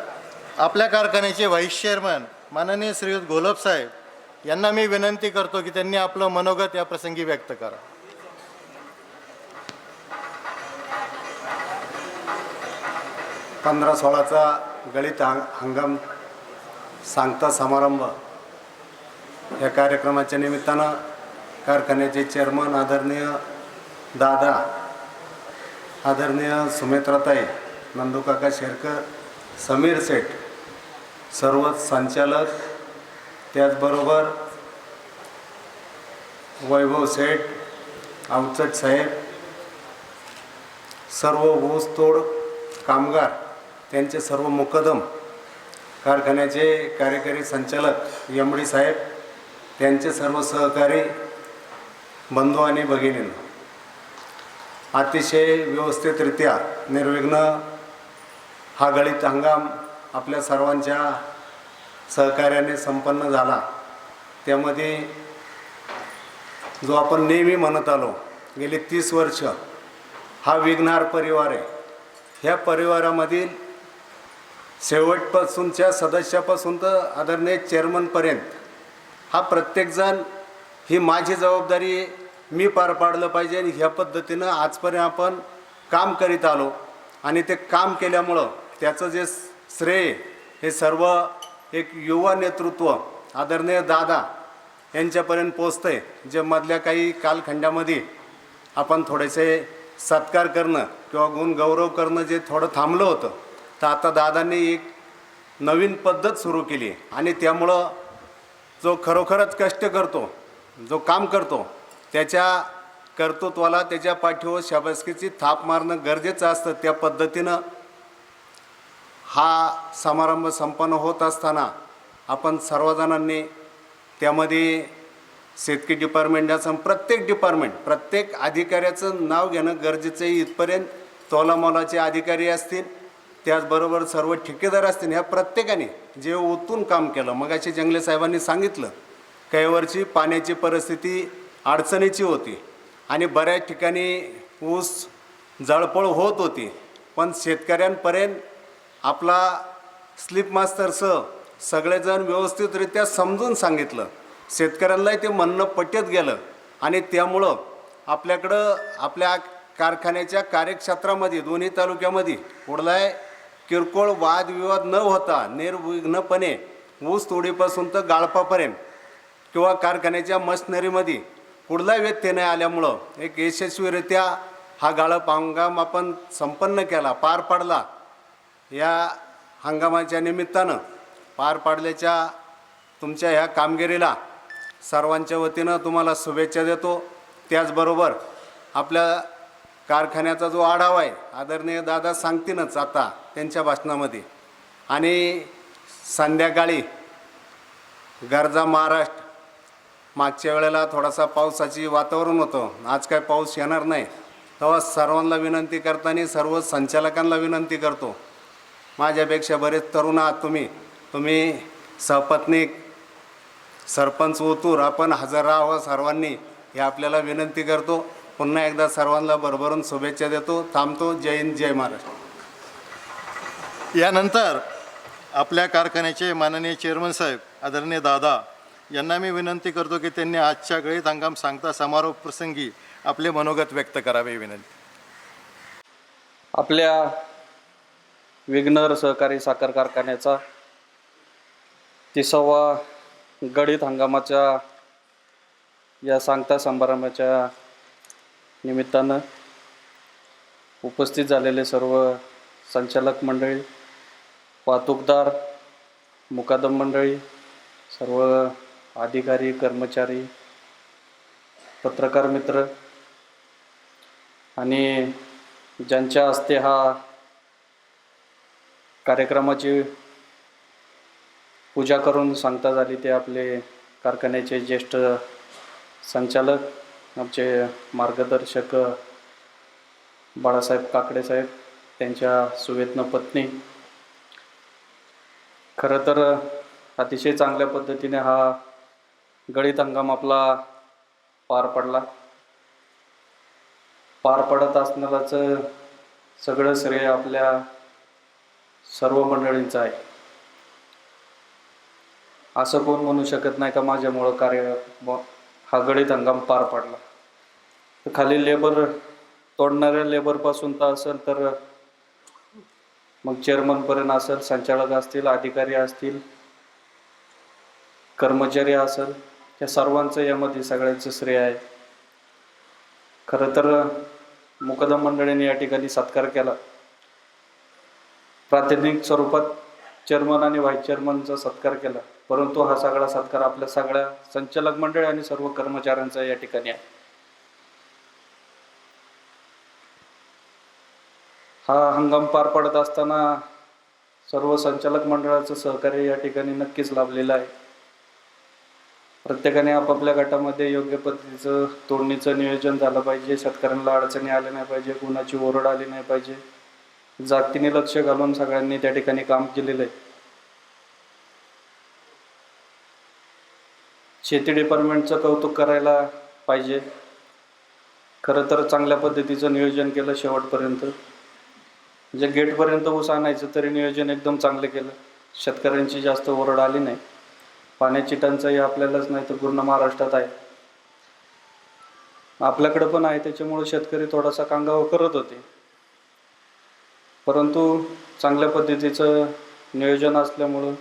आपल्या कारखान्याचे व्हाईस चेअरमन माननीय श्रीयुत घोलप साहेब यांना मी विनंती करतो की त्यांनी आपलं मनोगत या प्रसंगी व्यक्त करा. 15-16चा गळीत हंगाम सांगता समारंभ या कार्यक्रमाच्या निमित्तानं कारखान्याचे चेअरमन आदरणीय दादा, आदरणीय सुमित्राताई, नंदूकाका शेरकर, समीर सेठ, सर्व संचालक, त्याचबरोबर वैभव सेठ, अवचट साहेब, सर्व ऊसतोड कामगार, त्यांचे सर्व मुकदम, कारखान्याचे कार्यकारी संचालक MD साहेब, त्यांचे सर्व सहकारी बंधू आणि भगिनींनो, अतिशय व्यवस्थितरित्या निर्विघ्न हा गळीत हंगाम आपल्या सर्वांच्या सहकार्याने संपन्न झाला. त्यामध्ये जो आपण नेहमी म्हणत आलो गेली 30 वर्ष हा विघ्नहार परिवार आहे. ह्या परिवारामधील शेवटपासूनच्या सदस्यापासून तर आदरणीय चेअरमनपर्यंत हा प्रत्येकजण ही माझी जबाबदारी आहे, मी पार पाडलं पाहिजे, आणि ह्या पद्धतीनं आजपर्यंत आपण काम करीत आलो. आणि ते काम केल्यामुळं त्याचं जे श्रेय हे सर्व एक युवा नेतृत्व आदरणीय दादा यांच्यापर्यंत पोचतं आहे. जे मधल्या काही कालखंडामध्ये आपण थोडेसे सत्कार करणं किंवा गुणगौरव करणं जे थोडं थांबलं होतं, तर आता दादांनी एक नवीन पद्धत सुरू केली. आणि त्यामुळं जो खरोखरच कष्ट करतो, जो काम करतो, त्याच्या कर्तृत्वाला त्याच्या पाठीवर शाबासकीची थाप मारणं गरजेचं असतं. त्या पद्धतीनं हा समारंभ संपन्न होत असताना आपण सर्वजणांनी त्यामध्ये शेतकी डिपार्टमेंटाचं प्रत्येक डिपार्टमेंट, प्रत्येक अधिकाऱ्याचं नाव घेणं गरजेचं आहे. इथपर्यंत तोलामोलाचे अधिकारी असतील, त्याचबरोबर सर्व ठेकेदार असतील, ह्या प्रत्येकाने जे ओतून काम केलं. मगाशी जंगले साहेबांनी सांगितलं, काही वर्षी पाण्याची परिस्थिती अडचणीची होती आणि बऱ्याच ठिकाणी ऊस जळपळ होत होती, पण शेतकऱ्यांपर्यंत आपला स्लिप मास्टरसह सगळेजण व्यवस्थितरित्या समजून सांगितलं. शेतकऱ्यांनाही ते म्हणणं पटत गेलं आणि त्यामुळं आपल्याकडं आपल्या कारखान्याच्या कार्यक्षेत्रामध्ये दोन्ही तालुक्यामध्ये कुठलाही किरकोळ वादविवाद न होता निर्विघ्नपणे ऊस तोडीपासून तर गाळपापर्यंत किंवा कारखान्याच्या मशिनरीमध्ये कुठलाही व्यत्यय नाही आल्यामुळं एक यशस्वीरित्या हा गाळप हंगाम आपण संपन्न केला, पार पाडला. या हंगामाच्या निमित्तानं पार पाडल्याच्या तुमच्या ह्या कामगिरीला सर्वांच्या वतीनं तुम्हाला शुभेच्छा देतो. त्याचबरोबर आपल्या कारखान्याचा जो आढावा आहे आदरणीय दादा सांगतीलच आता त्यांच्या भाषणामध्ये, आणि संध्याकाळी गरजा महाराष्ट्र मागच्या वेळेला थोडासा पावसाची वातावरण होतं, आज काय पाऊस येणार नाही, तेव्हा सर्वांना विनंती करताना सर्व संचालकांना विनंती करतो, माझ्यापेक्षा बरेच तरुण आहात तुम्ही सहपत्नीक सरपंच ओतूर आपण हजर राहावं सर्वांनी, हे आपल्याला विनंती करतो. पुन्हा एकदा सर्वांना भरभरून शुभेच्छा देतो. थांबतो. जय हिंद, जय महाराष्ट्र. यानंतर आपल्या कारखान्याचे माननीय चेअरमन साहेब आदरणीय दादा यांना मी विनंती करतो की त्यांनी आजच्या गळीत हंगाम सांगता समारोप प्रसंगी आपले मनोगत व्यक्त करावे विनंती. आपल्या विघ्नर सहकारी साखर कारखान्याचा 30वा गळीत हंगामाच्या या सांगता समारंभाच्या निमित्तानं उपस्थित झालेले सर्व संचालक मंडळी, वाहतूकदार, मुकादम मंडळी, सर्व अधिकारी, कर्मचारी, पत्रकार मित्र आणि ज्यांच्या हस्ते हा कार्यक्रमाची पूजा करून सांगता झाली ते आपले कारखान्याचे ज्येष्ठ संचालक, आमचे मार्गदर्शक बाळासाहेब काकडे साहेब, त्यांच्या सुवेत्न पत्नी. खरं तर अतिशय चांगल्या पद्धतीने हा गळीत हंगाम आपला पार पडत असणाराच सगळं श्रेय आपल्या सर्व मंडळींचं आहे. असं कोण म्हणू शकत नाही का माझ्यामुळं हा गळीत हंगाम पार पडला. तर खाली लेबर तोडणाऱ्या लेबरपासून तर असेल तर मग चेअरमनपर्यंत असेल, संचालक असतील, अधिकारी असतील, कर्मचारी असेल, या सर्वांचं यामध्ये सगळ्यांचं श्रेय आहे. खरं तर मुकदम मंडळीने या ठिकाणी सत्कार केला. प्रातिनिधिक स्वरूपात चेअरमन आणि व्हाईस चेअरमनचा सत्कार केला, परंतु हा सगळा सत्कार आपल्या सगळ्या संचालक मंडळी आणि सर्व कर्मचाऱ्यांचा या ठिकाणी आहे. हा हंगाम पार पडत असताना सर्व संचालक मंडळाचं सहकार्य या ठिकाणी नक्कीच लाभलेलं आहे. प्रत्येकाने आपापल्या गटामध्ये योग्य पद्धतीचं तोडणीचं नियोजन झालं पाहिजे, शेतकऱ्यांना अडचणी आल्या नाही पाहिजे, कुणाची ओरड आली नाही पाहिजे, जातीने लक्ष घालून सगळ्यांनी त्या ठिकाणी काम केलेलं आहे. शेती डिपार्टमेंटचं कौतुक करायला पाहिजे. खरं तर चांगल्या पद्धतीचं नियोजन केलं शेवटपर्यंत. म्हणजे गेटपर्यंत ऊस आणायचं तरी नियोजन एकदम चांगलं केलं. शेतकऱ्यांची जास्त ओरड आली नाही. पाण्याची टंचाई आपल्यालाच नाही तर पूर्ण महाराष्ट्रात आहे, आपल्याकडं पण आहे, त्याच्यामुळे शेतकरी थोडासा कांगावा करत होते. परंतु चांगल्या पद्धतीचं नियोजन असल्यामुळं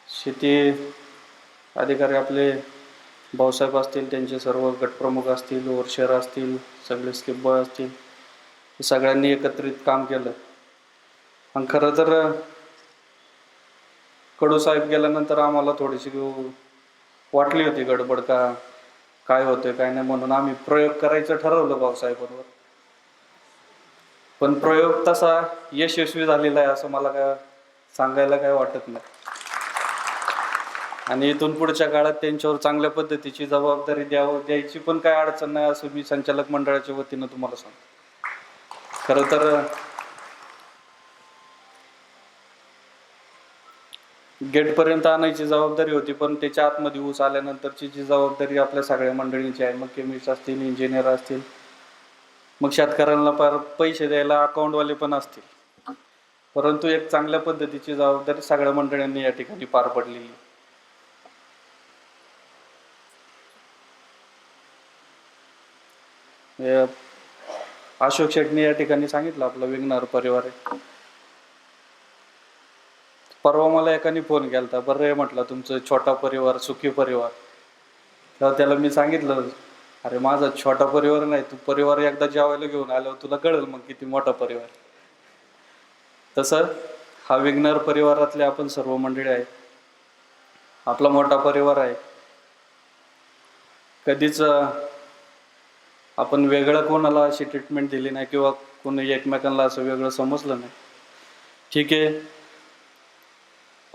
शेती अधिकारी आपले भाऊसाहेब असतील, त्यांचे सर्व गटप्रमुख असतील, ओरशेर असतील, सगळे स्लिप बॉय असतील, सगळ्यांनी एकत्रित काम केलं. आणि खरं तर कडू साहेब गेल्यानंतर आम्हाला थोडीशी वाटली होती गडबड, काय होतंय काय नाही, म्हणून आम्ही प्रयोग करायचं ठरवलं भाऊसाहेबांवर. पण प्रयोग तसा यशस्वी झालेला आहे असं मला काय सांगायला काय वाटत नाही. आणि इथून पुढच्या काळात त्यांच्यावर चांगल्या पद्धतीची जबाबदारी द्यायची पण काय अडचण नाही असं मी संचालक मंडळाच्या वतीनं तुम्हाला सांगतो. खरं तर गेटपर्यंत आणायची जबाबदारी होती, पण त्याच्या आतमध्ये ऊस आल्यानंतरची जी जबाबदारी आपल्या सगळ्या मंडळींची आहे, मग केमिस्ट असतील, इंजिनियर असतील, मग शेतकऱ्यांना पैसे द्यायला अकाउंटवाले पण असतील, परंतु एक चांगल्या पद्धतीची जबाबदारी सगळ्या मंडळींनी या ठिकाणी पार पडलेली. अशोक शेट्टी या ठिकाणी सांगितलं आपला विघ्नहर परिवार आहे. परवा मला एकाने फोन केला होता, बरं म्हटलं तुमचं छोटा परिवार सुखी परिवार. तेव्हा त्याला मी सांगितलं, अरे माझा छोटा परिवार नाही, तू परिवार एकदा जेवायला घेऊन आल्यावर तुला कळेल मग किती मोठा परिवार. तसं हा विघ्नहर परिवारातले आपण सर्व मंडळी आहे, आपला मोठा परिवार आहे. कधीच आपण वेगळं कोणाला अशी ट्रीटमेंट दिली नाही किंवा कोणी एकमेकांना असं वेगळं समजलं नाही. ठीक आहे,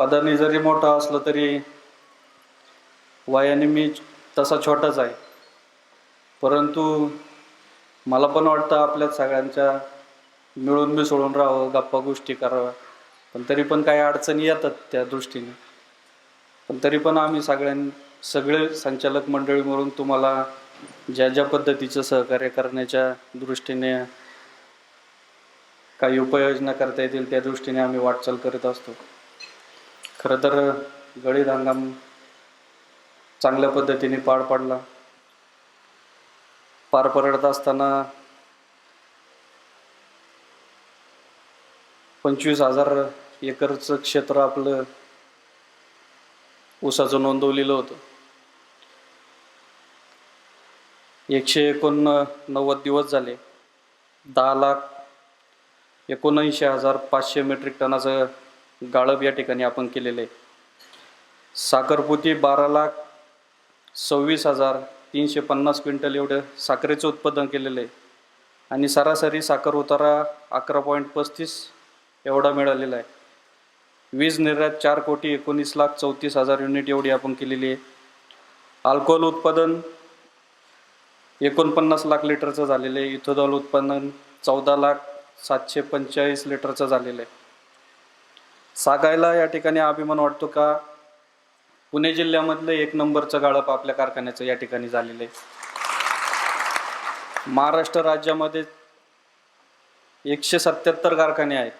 पदाने जरी मोठा असलो तरी वयाने मी तसा छोटाच आहे, परंतु मला पण वाटतं आपल्या सगळ्यांच्या मिळून मिसळून राहावं, गप्पा गोष्टी कराव्या. पण तरी पण काही अडचणी येतात त्या दृष्टीने. पण तरी पण आम्ही सगळे संचालक मंडळी मिळून तुम्हाला ज्या ज्या पद्धतीचं सहकार्य करण्याच्या दृष्टीने काही उपाययोजना करता येतील त्या दृष्टीने आम्ही वाटचाल करत असतो. खरं तर गळीत हंगाम चांगल्या पद्धतीने पार पडत असताना 25,000 एकरचं क्षेत्र आपलं ऊसाचं नोंदवलेलं होतं. 189 दिवस झाले. 10,79,500 मेट्रिक टनाचं गाळप या ठिकाणी आपण केलेलं आहे. साखरपोती 12,26,350 क्विंटल एवढं साखरेचं उत्पादन केलेलं आहे आणि सरासरी साखर उतारा 11.35 एवढा मिळालेला आहे. वीज निर्यात 4,19,34,000 युनिट एवढी आपण केलेली आहे. अल्कोहोल उत्पादन 49 लाख लिटरचं झालेलं आहे. इथेनॉल उत्पादन 14,745 लिटरचं झालेलं आहे. सांगायला या ठिकाणी अभिमान वाटतो का पुणे जिल्ह्यामधलं 1 नंबरचं गाळप आपल्या कारखान्याचं या ठिकाणी झालेलं आहे. महाराष्ट्र राज्यामध्ये 177 कारखाने आहेत.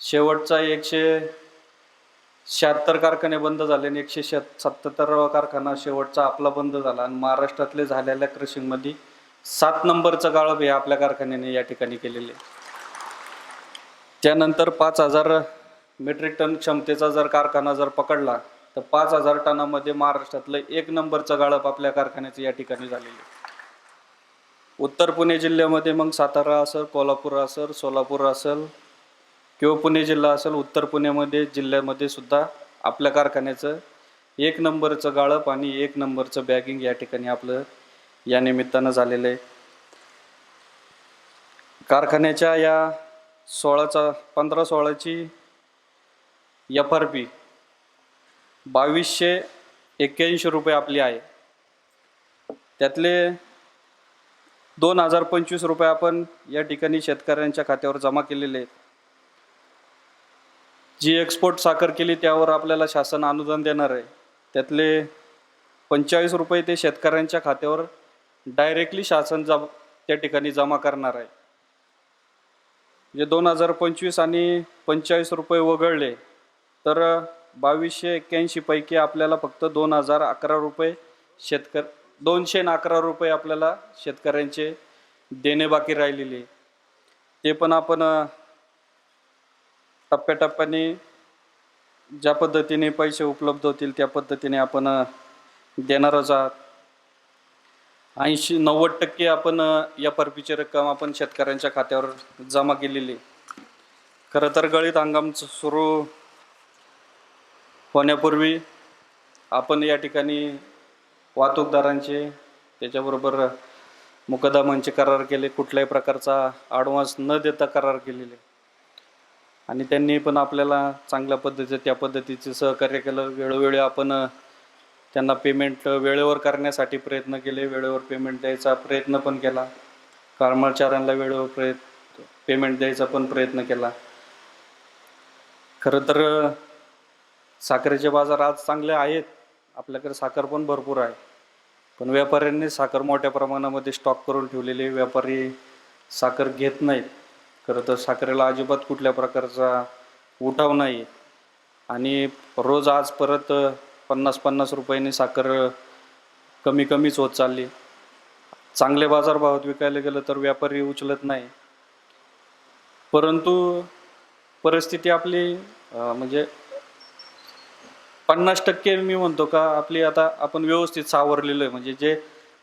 शेवटचा 176 कारखाने बंद झाले आणि 177वा कारखाना शेवटचा आपला बंद झाला. आणि महाराष्ट्रातले झालेल्या क्रशिंगमध्ये 7 नंबरचं गाळप हे आपल्या कारखान्याने या ठिकाणी केलेले. त्यानंतर 5,000 मेट्रिक टन क्षमतेचा जर कारखाना जर पकडला तर 5,000 टनामध्ये महाराष्ट्रातलं 1 नंबरचं गाळप आपल्या कारखान्याचं या ठिकाणी झालेलं. उत्तर पुणे जिल्ह्यामध्ये मग सातारा असेल, कोल्हापूर असेल, सोलापूर असेल किंवा पुणे जिल्हा असेल, उत्तर पुण्यामध्ये जिल्ह्यामध्ये सुद्धा आपल्या कारखान्याचं 1 नंबरचं गाळप आणि 1 नंबरचं बॅगिंग या ठिकाणी आपलं या निमित्तानं झालेलं आहे. कारखान्याच्या या 15-16ची FRP 2,281 रुपये आपली आहे. त्यातले 2,025 रुपये आपण या ठिकाणी शेतकऱ्यांच्या खात्यावर जमा केलेले आहेत. जी एक्सपोर्ट साखर केली त्यावर आपल्याला शासन अनुदान देणार आहे. त्यातले 45 रुपये ते शेतकऱ्यांच्या खात्यावर डायरेक्टली शासन त्या ठिकाणी जमा करणार आहे. जे 2,025 आणि 45 रुपये वगळले तर 2,281 पैकी आपल्याला फक्त 2,011 रुपये 211 रुपये आपल्याला शेतकऱ्यांचे देणे बाकी राहिलेले. ते पण आपण टप्प्याटप्प्याने ज्या पद्धतीने पैसे उपलब्ध होतील त्या पद्धतीने आपण देणारच आहात. 80-90% आपण FRPची रक्कम आपण शेतकऱ्यांच्या खात्यावर जमा केलेली. खरं तर गळीत हंगाम सुरू होण्यापूर्वी आपण या ठिकाणी वाहतूकदारांचे त्याच्याबरोबर मुकदमांचे करार केले. कुठल्याही प्रकारचा ॲडव्हान्स न देता करार केलेले आणि त्यांनी पण आपल्याला चांगल्या पद्धतीचं त्या पद्धतीचं सहकार्य केलं. वेळोवेळी आपण त्यांना पेमेंट वेळेवर करण्यासाठी प्रयत्न केले. वेळेवर पेमेंट द्यायचा प्रयत्न पण केला. कर्मचाऱ्यांना वेळेवर पेमेंट द्यायचा पण प्रयत्न केला. खरं तर साखरेचे बाजार आज चांगले आहेत. आपल्याकडे साखर पण भरपूर आहे, पण व्यापाऱ्यांनी साखर मोठ्या प्रमाणामध्ये स्टॉक करून ठेवलेले. व्यापारी साखर घेत नाहीत. खरं तर साखरेला अजिबात कुठल्या प्रकारचा उठाव नाही आणि रोज आज परत 50-50 रुपयांनी साखर कमीच होत चालली. चांगले बाजारभावात विकायला गेलं तर व्यापारी उचलत नाही. परंतु परिस्थिती आपली म्हणजे 50% मी म्हणतो का आपली आता आपण व्यवस्थित सावरलेलो आहे. म्हणजे जे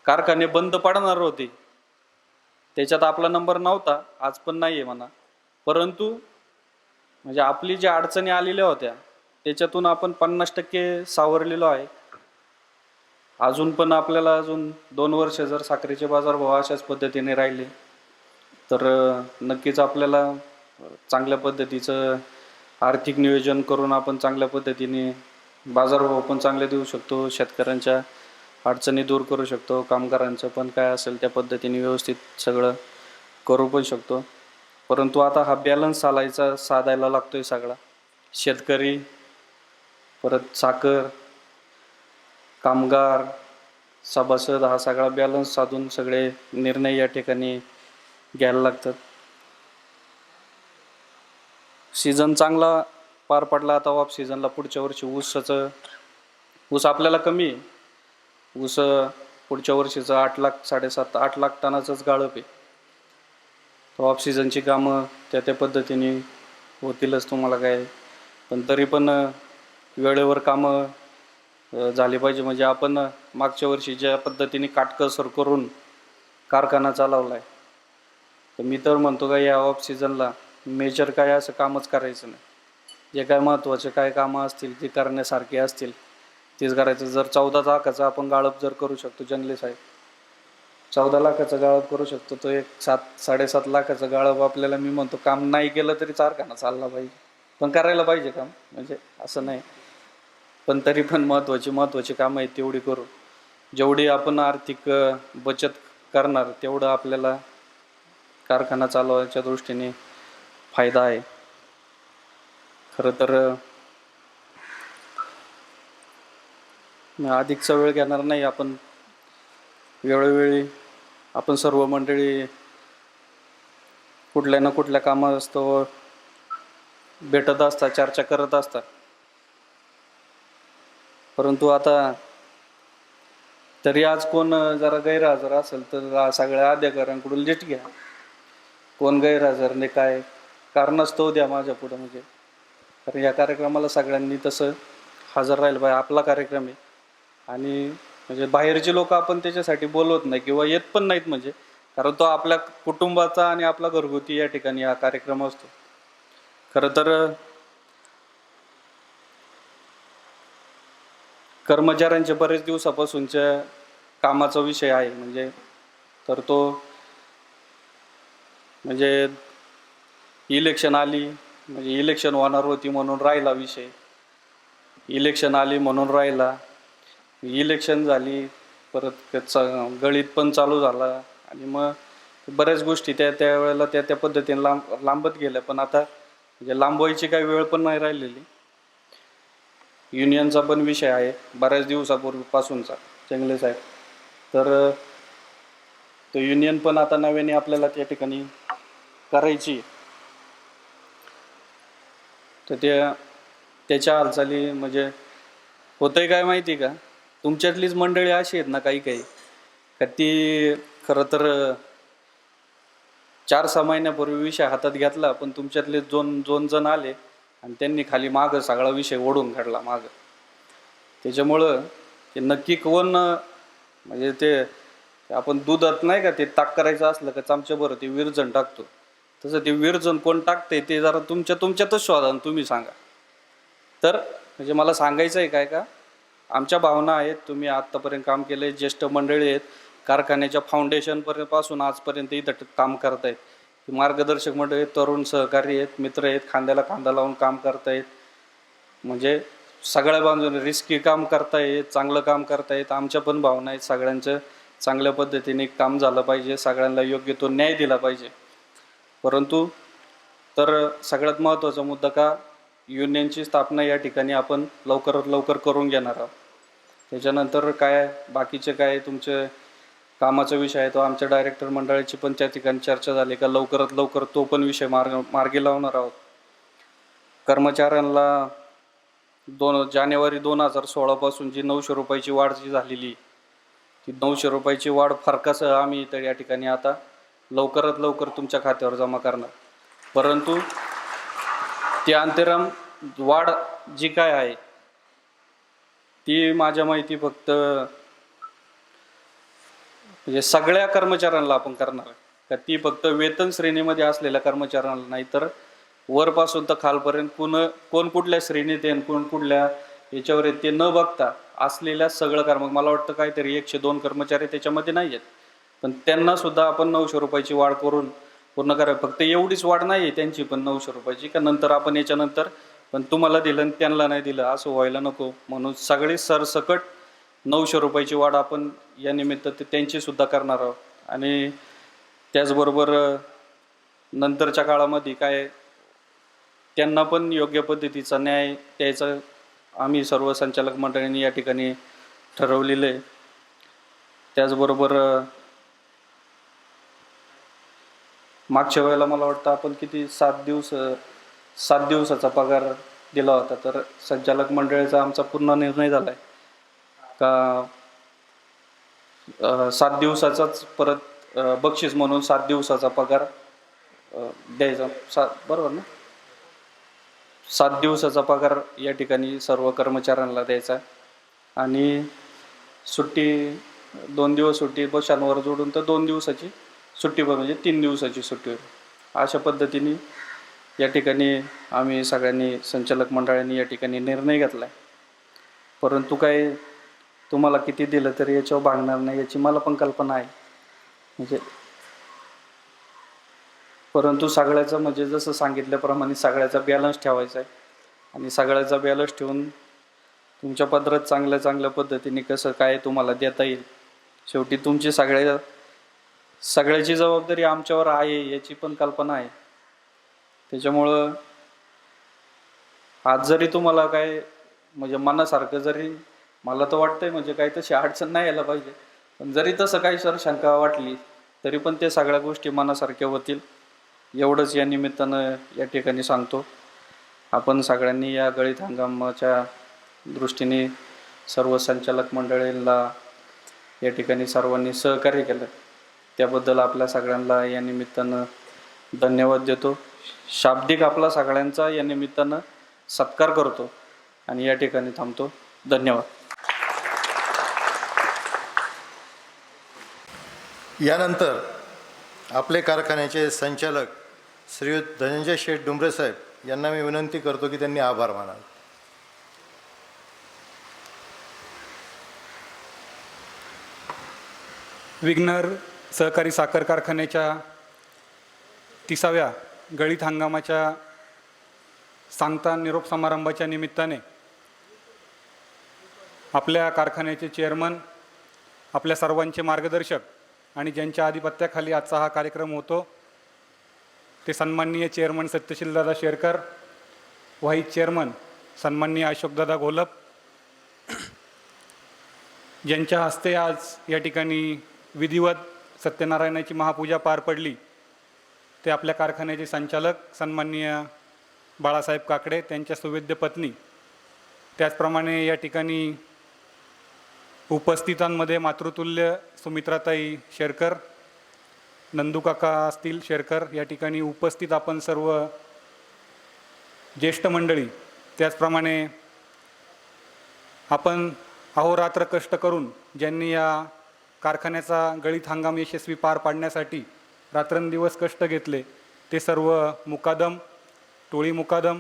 कारखाने बंद पडणार होते त्याच्यात आपला नंबर नव्हता, आज पण नाही आहे म्हणा. परंतु म्हणजे आपली ज्या अडचणी आलेल्या होत्या त्याच्यातून आपण 50% सावरलेलो आहे. अजून पण आपल्याला 2 वर्ष जर साखरेचे बाजारभाव अशाच पद्धतीने राहिले तर नक्कीच आपल्याला चांगल्या पद्धतीचं आर्थिक नियोजन करून आपण चांगल्या पद्धतीने बाजारभाव पण चांगले देऊ शकतो, शेतकऱ्यांच्या अडचणी दूर करू शकतो, कामगारांचं पण काय असेल त्या पद्धतीने व्यवस्थित सगळं करू पण शकतो. परंतु आता हा बॅलन्स साधायला लागतोय सगळा. शेतकरी, परत साखर, कामगार, सभासद हा सगळा बॅलन्स साधून सगळे निर्णय या ठिकाणी घ्यायला लागतात. सीझन चांगला पार पडला. आता ऑफ सीझनला पुढच्या वर्षी ऊस आपल्याला कमी आहे. ऊस पुढच्या वर्षीचं 8 लाख 7.5 8 लाख टनाचंच गाळप आहे. ऑफ सीझनची कामं त्या पद्धतीने होतीलच तुम्हाला काय, पण तरी पण वेळेवर कामं झाली पाहिजे. म्हणजे आपण मागच्या वर्षी ज्या पद्धतीने काटकसर करून कारखाना चालवला आहे, तर मी तर म्हणतो का या ऑफ सीझनला मेजर काय असं कामच करायचं नाही. जे काय महत्त्वाचे काय कामं असतील जे करण्यासारखे असतील तेच करायचं. जर 14 लाखाचा आपण गाळप जर करू शकतो, जंगले साहेब 14 लाखाचा गाळप करू शकतो, तो एक 7-7.5 लाखाचा गाळप आपल्याला, मी म्हणतो काम नाही केलं तरी कारखाना चालला पाहिजे, पण करायला पाहिजे काम, म्हणजे असं नाही. पण तरी पण महत्त्वाची कामं आहेत तेवढी करू. जेवढी आपण आर्थिक बचत करणार तेवढं आपल्याला कारखाना चालवायच्या दृष्टीने फायदा आहे. खरं तर अधिकचा वेळ घेणार नाही. आपण वेळोवेळी आपण सर्व मंडळी कुठल्या ना कुठल्या कामास्तव भेटत असतात, चर्चा करत असतात. परंतु आता तरी आज कोण जरा गैरहजर असेल तर सगळ्या अधिकाऱ्यांकडून लिस्ट घ्या. कोण गैरहजर नाही काय कारणास्तव द्या माझ्या पुढं, म्हणजे कारण या कार्यक्रमाला सगळ्यांनी तसं हजर राहिलं पाहिजे. आपला कार्यक्रम आहे आणि म्हणजे बाहेरचे लोक आपण त्याच्यासाठी बोलवत नाही किंवा येत पण नाहीत, म्हणजे कारण तो आपल्या कुटुंबाचा आणि आपला घरगुती या ठिकाणी हा कार्यक्रम असतो. खरं तर कर्मचाऱ्यांच्या बरेच दिवसापासूनच्या कामाचा विषय आहे, म्हणजे तर तो म्हणजे इलेक्शन आली, म्हणजे इलेक्शन होणार होती म्हणून राहिला विषय, इलेक्शन आली म्हणून राहिला, इलेक्शन झाली, परत गळीत पण चालू झाला आणि मग बऱ्याच गोष्टी त्या वेळेला त्या पद्धतीने लांबत गेल्या. पण आता म्हणजे लांबवायची काही वेळ पण नाही राहिलेली. युनियनचा पण विषय आहे बऱ्याच दिवसापूर्वीपासूनचा जंगले साहेब, तर तो युनियन पण आता नव्याने आपल्याला त्या ठिकाणी करायची. तर त्याच्या हालचाली म्हणजे होतंय काय माहिती का, तुमच्यातलीच मंडळी अशी आहेत ना काही का ती खरं तर 4-6 महिन्यापूर्वी विषय हातात घेतला, पण तुमच्यातले दोन जण आले आणि त्यांनी खाली मागं सगळा विषय ओढून काढला मागं. त्याच्यामुळं ते नक्की कोण, म्हणजे ते आपण दुधात नाही का ते ताक करायचं असलं का चमच्याभर ते विरजण टाकतो, तसं ते विरजण कोण टाकते ते जरा तुमच्यातच शोधा, तुम्ही सांगा. तर म्हणजे मला सांगायचं आहे काय का, आमच्या भावना आहेत. तुम्ही आत्तापर्यंत काम केले, ज्येष्ठ मंडळी आहेत, कारखान्याच्या फाउंडेशनपासून आजपर्यंत इथं काम करतायत, मार्गदर्शक मंडळी, तरुण सहकारी आहेत, मित्र आहेत, खांद्याला खांदा लावून काम करतायत, म्हणजे सगळ्या बाजूने रिस्की काम करतायत, चांगलं काम करतायत. आमच्या पण भावना आहेत, सगळ्यांचं चांगल्या पद्धतीने काम झालं पाहिजे, सगळ्यांना योग्य तो न्याय दिला पाहिजे. परंतु तर सगळ्यात महत्त्वाचा मुद्दा का, युनियनची स्थापना या ठिकाणी आपण लवकरात लवकर करून घेणार आहोत. त्याच्यानंतर काय बाकीचे काय तुमचे कामाचा विषय आहे तो आमच्या डायरेक्टर मंडळाची पण त्या ठिकाणी चर्चा झाली का लवकरात लवकर तो पण विषय मार्गी लावणार आहोत. कर्मचाऱ्यांना जानेवारी 2016 जी 900 रुपयाची वाढ जी झालेली, ती 900 रुपयाची वाढ फरकासह आम्ही तर या ठिकाणी आता लवकरात लवकर तुमच्या खात्यावर जमा करणार. परंतु ती अंतराम वाढ जी काय आहे ती माझ्या माहिती फक्त म्हणजे सगळ्या कर्मचाऱ्यांना आपण करणार आहे का, ती फक्त वेतन श्रेणीमध्ये असलेल्या कर्मचाऱ्यांना नाही, तर वरपासून तर खालपर्यंत कोण कुठल्या श्रेणीत आहे, कोण कुठल्या याच्यावर आहे ते न बघता असलेल्या सगळं कर्म, मला वाटतं काहीतरी 102 कर्मचारी त्याच्यामध्ये नाही आहेत, पण त्यांना सुद्धा आपण 900 रुपयाची वाढ करून पूर्ण करावी. फक्त एवढीच वाढ नाही आहे त्यांची पण 900 रुपयाची, का नंतर आपण याच्यानंतर पण तुम्हाला दिलं आणि त्यांना नाही दिलं असं व्हायला नको, म्हणून सगळे सरसकट 900 रुपयाची वाढ आपण या निमित्त त्यांची सुद्धा करणार आहोत. आणि त्याचबरोबर नंतरच्या काळामध्ये काय त्यांना पण योग्य पद्धतीचा न्याय द्यायचा आम्ही सर्व संचालक मंडळांनी या ठिकाणी ठरवलेलं आहे. त्याचबरोबर मागच्या वेळेला मला वाटतं आपण किती 7 दिवसाचा पगार दिला होता, तर संचालक मंडळाचा आमचा पूर्ण निर्णय झाला आहे का 7 दिवसाचाच परत बक्षीस म्हणून 7 दिवसाचा पगार द्यायचा. बरोबर ना? 7 दिवसाचा पगार या ठिकाणी सर्व कर्मचाऱ्यांना द्यायचा आणि सुट्टी 2 दिवस सुट्टी शनिवार जोडून तर 2 दिवसाची सुट्टी म्हणजे 3 दिवसाची सुट्टी होईल. अशा पद्धतीने या ठिकाणी आम्ही सगळ्यांनी संचालक मंडळांनी या ठिकाणी निर्णय घेतला आहे. परंतु काय तुम्हाला किती दिलं तरी याच्यावर भागणार नाही याची मला पण कल्पना आहे. म्हणजे परंतु सगळ्याचं म्हणजे जसं सांगितल्याप्रमाणे सगळ्याचा बॅलन्स ठेवायचा आहे आणि सगळ्याचा बॅलन्स ठेवून तुमच्या पदरात चांगल्या पद्धतीने कसं काय तुम्हाला देता येईल. शेवटी तुमची सगळ्याची जबाबदारी आमच्यावर आहे याची पण कल्पना आहे. त्याच्यामुळं आज जरी तुम्हाला काय म्हणजे मनासारखं जरी मला तर वाटतंय म्हणजे काही तशी अडचण नाही यायला पाहिजे, पण जरी तसं काही शंका वाटली तरी पण ते सगळ्या गोष्टी मनासारख्या होतील एवढंच या निमित्तानं या ठिकाणी सांगतो. आपण सगळ्यांनी या गळीत हंगामाच्या दृष्टीने सर्व संचालक मंडळींना या ठिकाणी सर्वांनी सहकार्य केलं त्याबद्दल आपल्या सगळ्यांना या निमित्तानं धन्यवाद देतो. शाब्दिक आपला सगळ्यांचा या निमित्तानं सत्कार करतो आणि या ठिकाणी थांबतो. धन्यवाद. यानंतर आपले कारखान्याचे संचालक श्रीयुत धनंजय शेठ डुंबरे साहेब यांना मी विनंती करतो की त्यांनी आभार मानावे. विघ्नर सहकारी साखर कारखान्याच्या 30व्या गळीत हंगामाच्या सांगता निरोप समारंभाच्या निमित्ताने आपल्या कारखान्याचे चेअरमन, आपल्या सर्वांचे मार्गदर्शक आणि ज्यांच्या आधिपत्याखाली आजचा हा कार्यक्रम होतो ते सन्माननीय चेअरमन सत्यशीलदादा शेरकर, व्हाईस चेअरमन सन्माननीय अशोकदादा घोलप, ज्यांच्या हस्ते आज या ठिकाणी विधिवत सत्यनारायणाची महापूजा पार पडली, ते आपल्या कारखान्याचे संचालक सन्माननीय बाळासाहेब काकडे, त्यांच्या सुवेद्य पत्नी, त्याचप्रमाणे या ठिकाणी उपस्थितांमध्ये मातृतुल्य सुमित्राताई शेरकर, नंदूकाका असतील शेरकर, या ठिकाणी उपस्थित आपण सर्व ज्येष्ठ मंडळी, त्याचप्रमाणे आपण अहोरात्र कष्ट करून ज्यांनी या कारखान्याचा गळीत हंगाम यशस्वी पार पाडण्यासाठी रात्रंदिवस कष्ट घेतले ते सर्व मुकादम, टोळी मुकादम,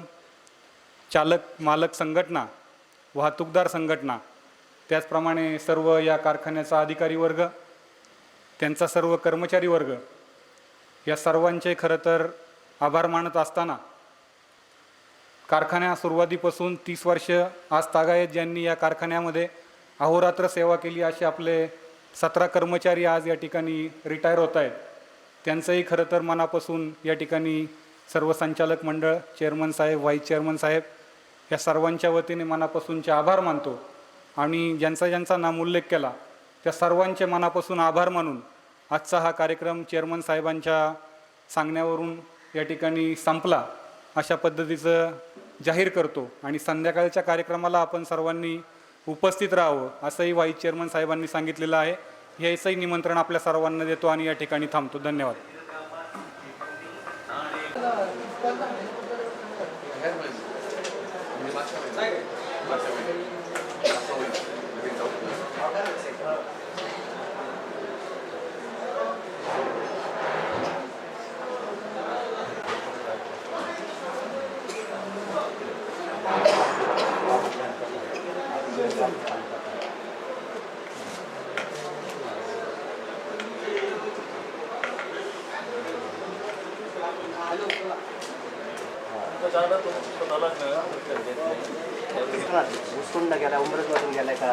चालक मालक संघटना, वाहतूकदार संघटना, त्याचप्रमाणे सर्व या कारखान्याचा अधिकारी वर्ग, त्यांचा सर्व कर्मचारी वर्ग, या सर्वांचे खरं तर आभार मानत असताना कारखान्या सुरुवातीपासून 30 वर्ष आज तागायत ज्यांनी या कारखान्यामध्ये अहोरात्र सेवा केली असे आपले 17 कर्मचारी आज या ठिकाणी रिटायर होत आहेत. त्यांचंही खरं तर मनापासून या ठिकाणी सर्व संचालक मंडळ, चेअरमन साहेब, व्हाईस चेअरमन साहेब या सर्वांच्या वतीने मनापासूनचे आभार मानतो. आणि ज्यांचा नाम उल्लेख केला त्या सर्वांचे मनापासून आभार मानून आजचा हा कार्यक्रम चेअरमन साहेबांच्या सांगण्यावरून या ठिकाणी संपला अशा पद्धतीचं जाहीर करतो. आणि संध्याकाळच्या कार्यक्रमाला आपण सर्वांनी उपस्थित राहावं असंही व्हाईस चेअरमन साहेबांनी सांगितलेलं आहे. याचंही निमंत्रण आपल्या सर्वांना देतो आणि या ठिकाणी थांबतो. धन्यवाद. उसकोंडा गेला उमरजमधून गेलाय का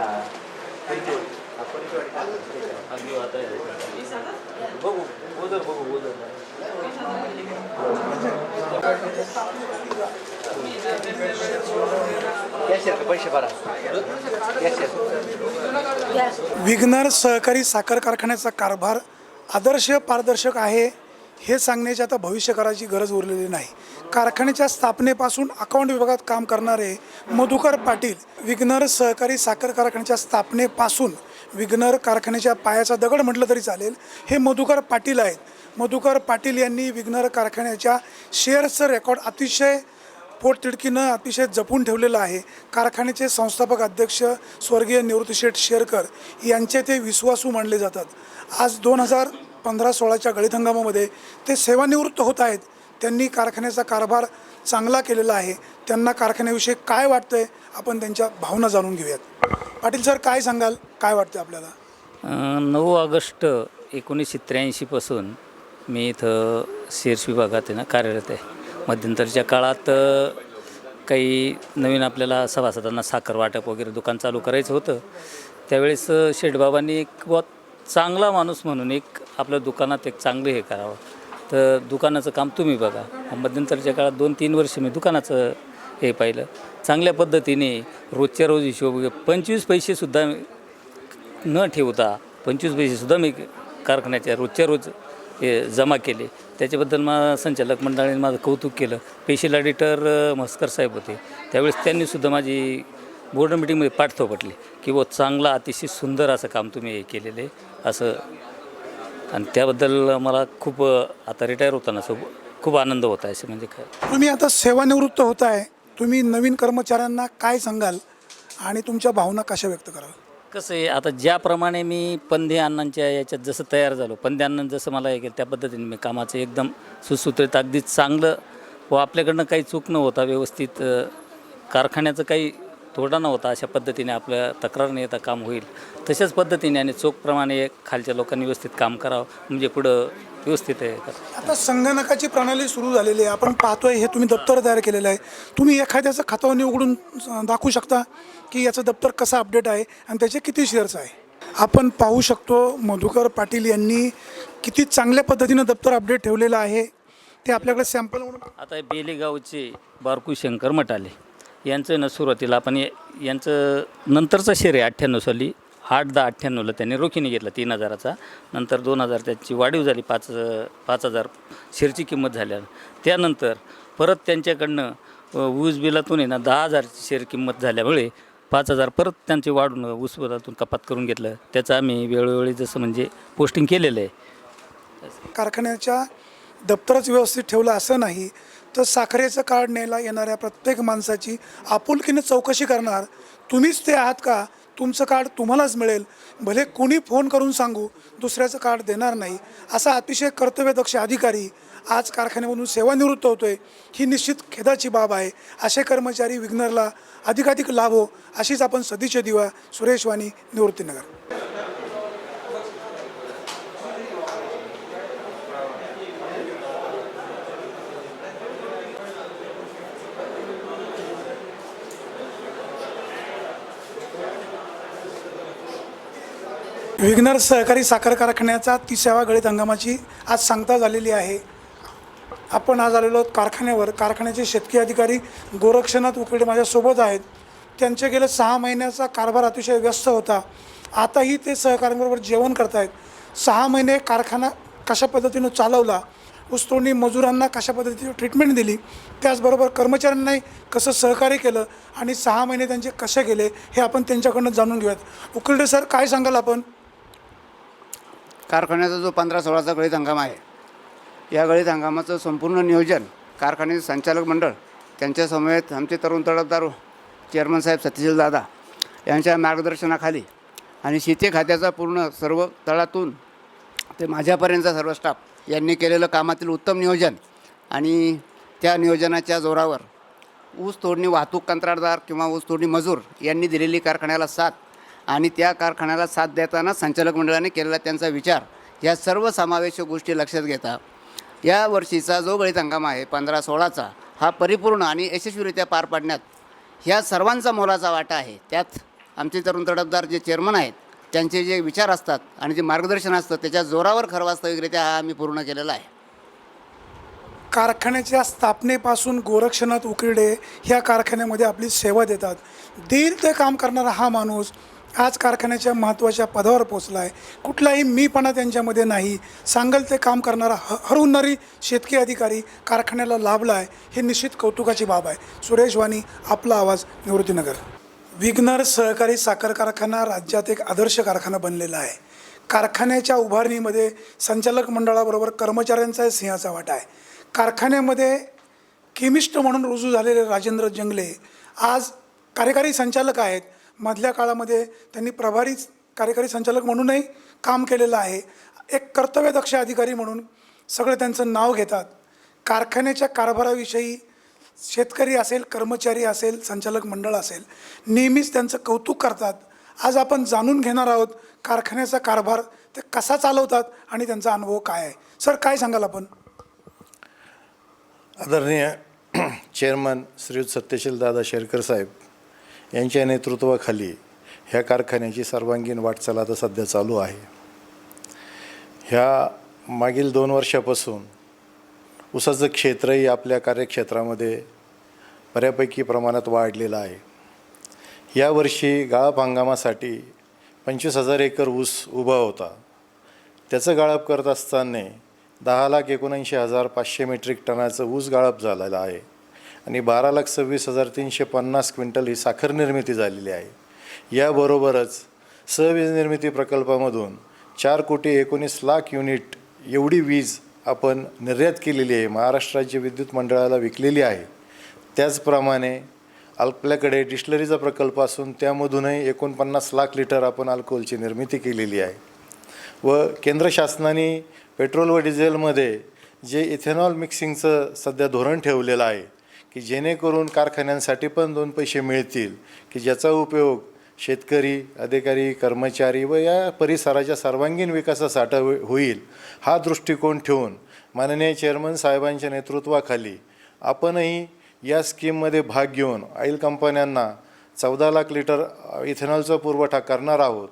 बघू ओझर बघू ओझर पैसे भरा विघ्नर सहकारी साखर कारखान्याचा कारभार आदर्श पारदर्शक आहे हे सांगण्याची आता भविष्य करायची गरज उरलेली नाही. कारखान्याच्या स्थापनेपासून अकाउंट विभागात काम करणारे मधुकर पाटील विघ्नर सहकारी साखर कारखान्याच्या स्थापनेपासून विघ्नर कारखान्याच्या पायाचा दगड म्हटलं तरी चालेल हे मधुकर पाटील आहेत. मधुकर पाटील यांनी विघ्नर कारखान्याच्या शेअर्सचं रेकॉर्ड अतिशय पोटतिडकीनं अतिशय जपून ठेवलेलं आहे. कारखान्याचे संस्थापक अध्यक्ष स्वर्गीय निवृत्तीशेठ शेरकर यांचे ते विश्वासू मानले जातात. आज 2015-16च्या गळीत हंगामामध्ये ते सेवानिवृत्त होत आहेत. त्यांनी कारखान्याचा कारभार चांगला केलेला आहे. त्यांना कारखान्याविषयी काय वाटतंय आपण त्यांच्या भावना जाणून घेऊयात. पाटील सर, काय सांगाल, काय वाटतं आपल्याला? 9 ऑगस्ट 1983पासून मी इथं शेअर्स विभागात कार्यरत आहे. मध्यंतरच्या काळात काही नवीन आपल्याला सभासदांना साखर वाटप वगैरे दुकान चालू करायचं होतं. त्यावेळेस शेठबाबांनी एक बहुत चांगला माणूस म्हणून एक आपल्या दुकानात एक चांगलं हे करावं, तर दुकानाचं काम तुम्ही बघा. मध्यंतरच्या काळात 2-3 वर्ष मी दुकानाचं हे पाहिलं. चांगल्या पद्धतीने रोजच्या रोज हिशोब 25 पैसेसुद्धा न ठेवता 25 पैसेसुद्धा मी कारखान्याच्या रोजच्या रोज हे जमा केले. त्याच्याबद्दल संचालक मंडळाने माझं कौतुक केलं. स्पेशल ऑडिटर मस्कर साहेब होते, त्यावेळेस त्यांनीसुद्धा माझी बोर्ड मिटिंगमध्ये पाठ थोपटली की वो चांगला अतिशय सुंदर असं काम तुम्ही हे केलेलं आहे असं. आणि त्याबद्दल मला खूप आता रिटायर होताना खूप आनंद होत आहे. असं म्हणजे काय, तुम्ही आता सेवानिवृत्त होत आहे, तुम्ही नवीन कर्मचाऱ्यांना काय सांगाल आणि तुमच्या भावना कशा व्यक्त कराल? कसं आहे, आता ज्याप्रमाणे मी पंधे अण्णांच्या याच्यात जसं तयार झालो, पंधे अण्णांनी जसं मला हे केलं त्या पद्धतीने मी कामाचं एकदम सुसूत्रित अगदी चांगलं व आपल्याकडनं काही चूक न होता व्यवस्थित कारखान्याचं काही तोडा नव्हता अशा पद्धतीने आपल्या तक्रार न येता काम होईल तशाच पद्धतीने आणि चोखप्रमाणे खालच्या लोकांनी व्यवस्थित काम करावं म्हणजे पुढं व्यवस्थित आहे. आता संगणकाची प्रणाली सुरू झालेली आहे, आपण पाहतोय हे तुम्ही दप्तर तयार केलेलं आहे. तुम्ही एखाद्याचं खातं उघडून दाखवू शकता की याचं दप्तर कसं अपडेट आहे आणि त्याचे किती शेअर्स आहे. आपण पाहू शकतो मधुकर पाटील यांनी किती चांगल्या पद्धतीनं दप्तर अपडेट ठेवलेलं आहे. ते आपल्याकडे सॅम्पल म्हणून आता बेलेगावचे बारकू शंकर मटाले यांचं न सुरुवातीला आपण यांचं नंतरचा शेअर आहे 98 साली 8/10/98ला त्यांनी रोखीने घेतला 3000चा. नंतर 2000 त्याची वाढीव झाली 5,000 शेअरची किंमत झाल्या. त्यानंतर परत त्यांच्याकडनं ऊस बिलातून 10,000ची शेअर किंमत झाल्यामुळे 5,000 परत त्यांची वाढून ऊस बिलातून कपात करून घेतलं. त्याचं आम्ही वेळोवेळी जसं म्हणजे पोस्टिंग केलेलं आहे. कारखान्याच्या दप्तरच व्यवस्थित ठेवलं असं नाही तर साखरेचं कार्ड न्यायला येणाऱ्या प्रत्येक माणसाची आपुलकीने चौकशी करणार. तुम्हीच ते आहात का? तुमचं कार्ड तुम्हालाच मिळेल, भले कोणी फोन करून सांगू दुसऱ्याचं कार्ड देणार नाही. असा अतिशय कर्तव्यदक्ष अधिकारी आज कारखान्यामधून सेवानिवृत्त होतोय ही निश्चित खेदाची बाब आहे. असे कर्मचारी विघ्नरला अधिकाधिक लाभ हो अशीच आपण सदिच्छा देऊया. सुरेश वाणी, निवृत्तीनगर. विघ्नर सहकारी साखर कारखान्याचा 30व्या गळीत हंगामाची आज सांगता झालेली आहे. आपण आज आलेलो कारखान्यावर. कारखान्याचे शेतकी अधिकारी गोरक्षनाथ उकडे माझ्यासोबत आहेत. त्यांचे गेले 6 महिन्याचा कारभार अतिशय व्यस्त होता. आताही ते सहकाऱ्यांबरोबर जेवण करत आहेत. 6 महिने कारखाना कशा पद्धतीनं चालवला, ऊसतोडणी मजुरांना कशा पद्धतीने ट्रीटमेंट दिली, त्याचबरोबर कर्मचाऱ्यांनाही कसं सहकार्य केलं आणि 6 महिने त्यांचे कसे गेले हे आपण त्यांच्याकडनं जाणून घेऊयात. उकडे सर, काय सांगाल आपण? कारखान्याचा जो 15-16चा गळीत हंगाम आहे, या गळीत हंगामाचं संपूर्ण नियोजन कारखान्याचे संचालक मंडळ त्यांच्या समवेत आमचे तरुण तडफदार चेअरमन साहेब सत्यशील दादा यांच्या मार्गदर्शनाखाली आणि शेती खात्याचा पूर्ण सर्व तळातून ते माझ्यापर्यंतचा सर्व स्टाफ यांनी केलेलं कामातील उत्तम नियोजन आणि त्या नियोजनाच्या जोरावर ऊस तोडणी वाहतूक कंत्राटदार किंवा ऊस तोडणी मजूर यांनी दिलेली कारखान्याला साथ आणि त्या कारखान्याला साथ देताना संचालक मंडळाने केलेला त्यांचा विचार या सर्व समावेशक गोष्टी लक्षात घेता या वर्षीचा जो गळीत हंगाम आहे 15-16चा हा परिपूर्ण आणि यशस्वीरित्या पार पाडण्यात ह्या सर्वांचा मोलाचा वाटा आहे. त्यात आमचे तरुण तडफदार जे चेअरमन आहेत त्यांचे जे विचार असतात आणि जे मार्गदर्शन असतं त्याच्या जोरावर खरं वास्तविकरित्या हा आम्ही पूर्ण केलेला आहे. कारखान्याच्या स्थापनेपासून गोरक्षनाथ उकिरडे ह्या कारखान्यामध्ये आपली सेवा देतात. दिल ते काम करणारा हा माणूस आज कारखान्याच्या महत्त्वाच्या पदावर पोचला आहे. कुठलाही मीपणा त्यांच्यामध्ये नाही. सांगल ते काम करणारा हरहुन्नरी शेतकी अधिकारी कारखान्याला लाभला आहे, हे निश्चित कौतुकाची बाब आहे. सुरेश वाणी, आपला आवाज, निवृत्तीनगर. विघ्नर सहकारी साखर कारखाना राज्यात एक आदर्श कारखाना बनलेला आहे. कारखान्याच्या उभारणीमध्ये संचालक मंडळाबरोबर कर्मचाऱ्यांचा सिंहाचा वाटा आहे. कारखान्यामध्ये केमिस्ट म्हणून रुजू झालेले राजेंद्र जंगले आज कार्यकारी संचालक आहेत. मधल्या काळामध्ये त्यांनी प्रभारी कार्यकारी संचालक म्हणूनही काम केलेलं आहे. एक कर्तव्यदक्ष अधिकारी म्हणून सगळे त्यांचं नाव घेतात. कारखान्याच्या कारभाराविषयी शेतकरी असेल, कर्मचारी असेल, संचालक मंडळ असेल, नेहमीच त्यांचं कौतुक करतात. आज आपण जाणून घेणार आहोत कारखान्याचा कारभार ते कसा चालवतात आणि त्यांचा अनुभव काय आहे. सर, काय सांगाल आपण? आदरणीय चेअरमन श्रीयुत सत्यशील दादा शेरकर साहेब यांच्या नेतृत्वाखाली ह्या कारखान्याची सर्वांगीण वाटचाल आता सध्या चालू आहे. ह्या मागील 2 वर्षापासून ऊसाचं क्षेत्रही आपल्या कार्यक्षेत्रामध्ये बऱ्यापैकी प्रमाणात वाढलेलं आहे. यावर्षी गाळप हंगामासाठी 25,000 एकर ऊस उभा होता. त्याचं गाळप करत असताना 10,79,500 मेट्रिक टनाचं ऊस गाळप झालेलं आहे आणि 12,26,350 क्विंटल ही साखर निर्मिती झालेली आहे. याबरोबरच सहवीज निर्मिती प्रकल्पामधून 4,19,00,000 युनिट एवढी वीज आपण निर्यात केलेली आहे, महाराष्ट्र राज्य विद्युत मंडळाला विकलेली आहे. त्याचप्रमाणे आपल्याकडे डिस्लरीचा प्रकल्प असून त्यामधूनही 49,00,000 लिटर आपण अल्कोहोलची निर्मिती केलेली आहे. व केंद्र शासनाने पेट्रोल व डिझेलमध्ये जे इथेनॉल मिक्सिंगचं सध्या धोरण ठेवलेलं आहे की जेणेकरून कारखान्यांसाठी पण 2 पैसे मिळतील, की ज्याचा उपयोग शेतकरी, अधिकारी, कर्मचारी व या परिसराच्या सर्वांगीण विकासासाठी होईल, हा दृष्टिकोन ठेवून माननीय चेअरमन साहेबांच्या नेतृत्वाखाली आपणही या स्कीममध्ये भाग घेऊन ऑइल कंपन्यांना 14 लाख लिटर इथेनॉलचा पुरवठा करणार आहोत.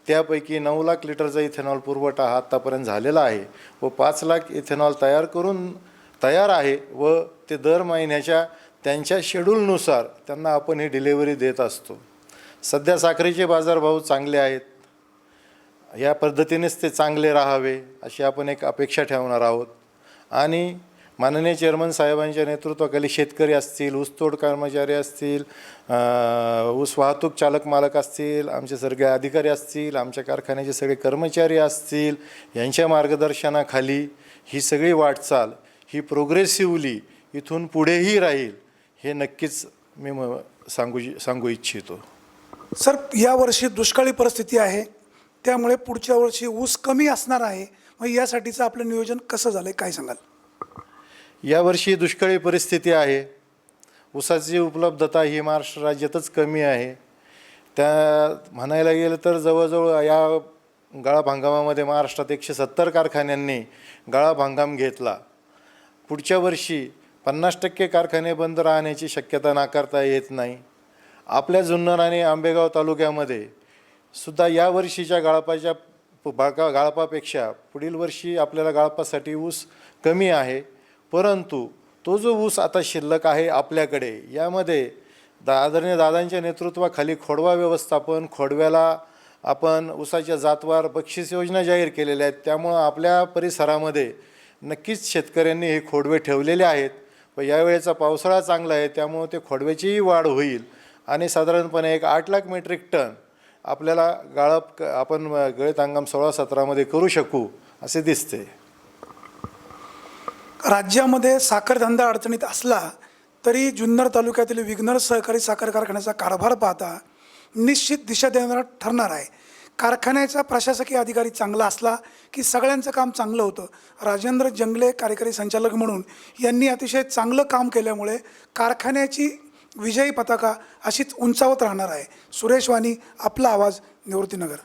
त्यापैकी 9 लाख लिटरचा इथेनॉल पुरवठा हा आत्तापर्यंत झालेला आहे व 5 लाख इथेनॉल तयार आहे व ते दर महिन्याच्या त्यांच्या शेड्यूलनुसार त्यांना आपण ही डिलिव्हरी देत असतो. सध्या साखरेचे बाजारभाव चांगले आहेत. या पद्धतीनेच ते चांगले राहावे अशी आपण एक अपेक्षा ठेवणार आहोत. आणि माननीय चेअरमन साहेबांच्या नेतृत्वाखाली शेतकरी असतील, ऊसतोड कर्मचारी असतील, ऊस वाहतूक चालक मालक असतील, आमचे सगळे अधिकारी असतील, आमच्या कारखान्याचे सगळे कर्मचारी असतील, यांच्या मार्गदर्शनाखाली ही सगळी वाटचाल ही प्रोग्रेसिव्हली इथून पुढेही राहील, हे नक्कीच मी सांगू इच्छितो. सर, यावर्षी दुष्काळी परिस्थिती आहे, त्यामुळे पुढच्या वर्षी ऊस कमी असणार आहे. मग यासाठीचं आपलं नियोजन कसं झालं आहे, काय सांगाल? यावर्षी दुष्काळी परिस्थिती आहे. ऊसाची उपलब्धता ही महाराष्ट्र राज्यातच कमी आहे. त्या म्हणायला गेलं तर जवळजवळ या गाळप हंगामामध्ये महाराष्ट्रात 170 कारखान्यांनी गाळप हंगाम घेतला. पुढच्या वर्षी 50% कारखाने बंद राहण्याची शक्यता नाकारता येत नाही. आपल्या जुन्नर आणि आंबेगाव तालुक्यामध्ये सुद्धा या वर्षीच्या गाळपापेक्षा पुढील वर्षी आपल्याला गाळपासाठी ऊस कमी आहे. परंतु तो जो ऊस आता शिल्लक आहे आपल्याकडे, यामध्ये आदरणीय दादांच्या नेतृत्वाखाली खोडवा व्यवस्थापन, खोडव्याला आपण ऊसाच्या जातवार बक्षीस योजना जाहीर केलेल्या आहेत. त्यामुळं आपल्या परिसरामध्ये नक्कीच शेतकऱ्यांनी हे खोडवे ठेवलेले आहेत. व यावेळेचा पावसाळा चांगला आहे, त्यामुळं ते खोडव्याचीही वाढ होईल आणि साधारणपणे एक 8 लाख मेट्रिक टन आपल्याला गाळप आपण गळीत हंगाम 16-17 करू शकू असे दिसते. राज्यामध्ये साखरधंदा अडचणीत असला तरी जुन्नर तालुक्यातील विघ्नर सहकारी साखर कारखान्याचा कारभार पाहता निश्चित दिशा देणारा ठरणार आहे. कारखान्याचा प्रशासकीय अधिकारी चांगला असला की सगळ्यांचं काम चांगलं होतं. राजेंद्र जंगले कार्यकारी संचालक म्हणून यांनी अतिशय चांगलं काम केल्यामुळे कारखान्याची विजयी पताका अशीच उंचावत राहणार आहे. सुरेश वाणी, आपला आवाज, निवृत्तीनगर.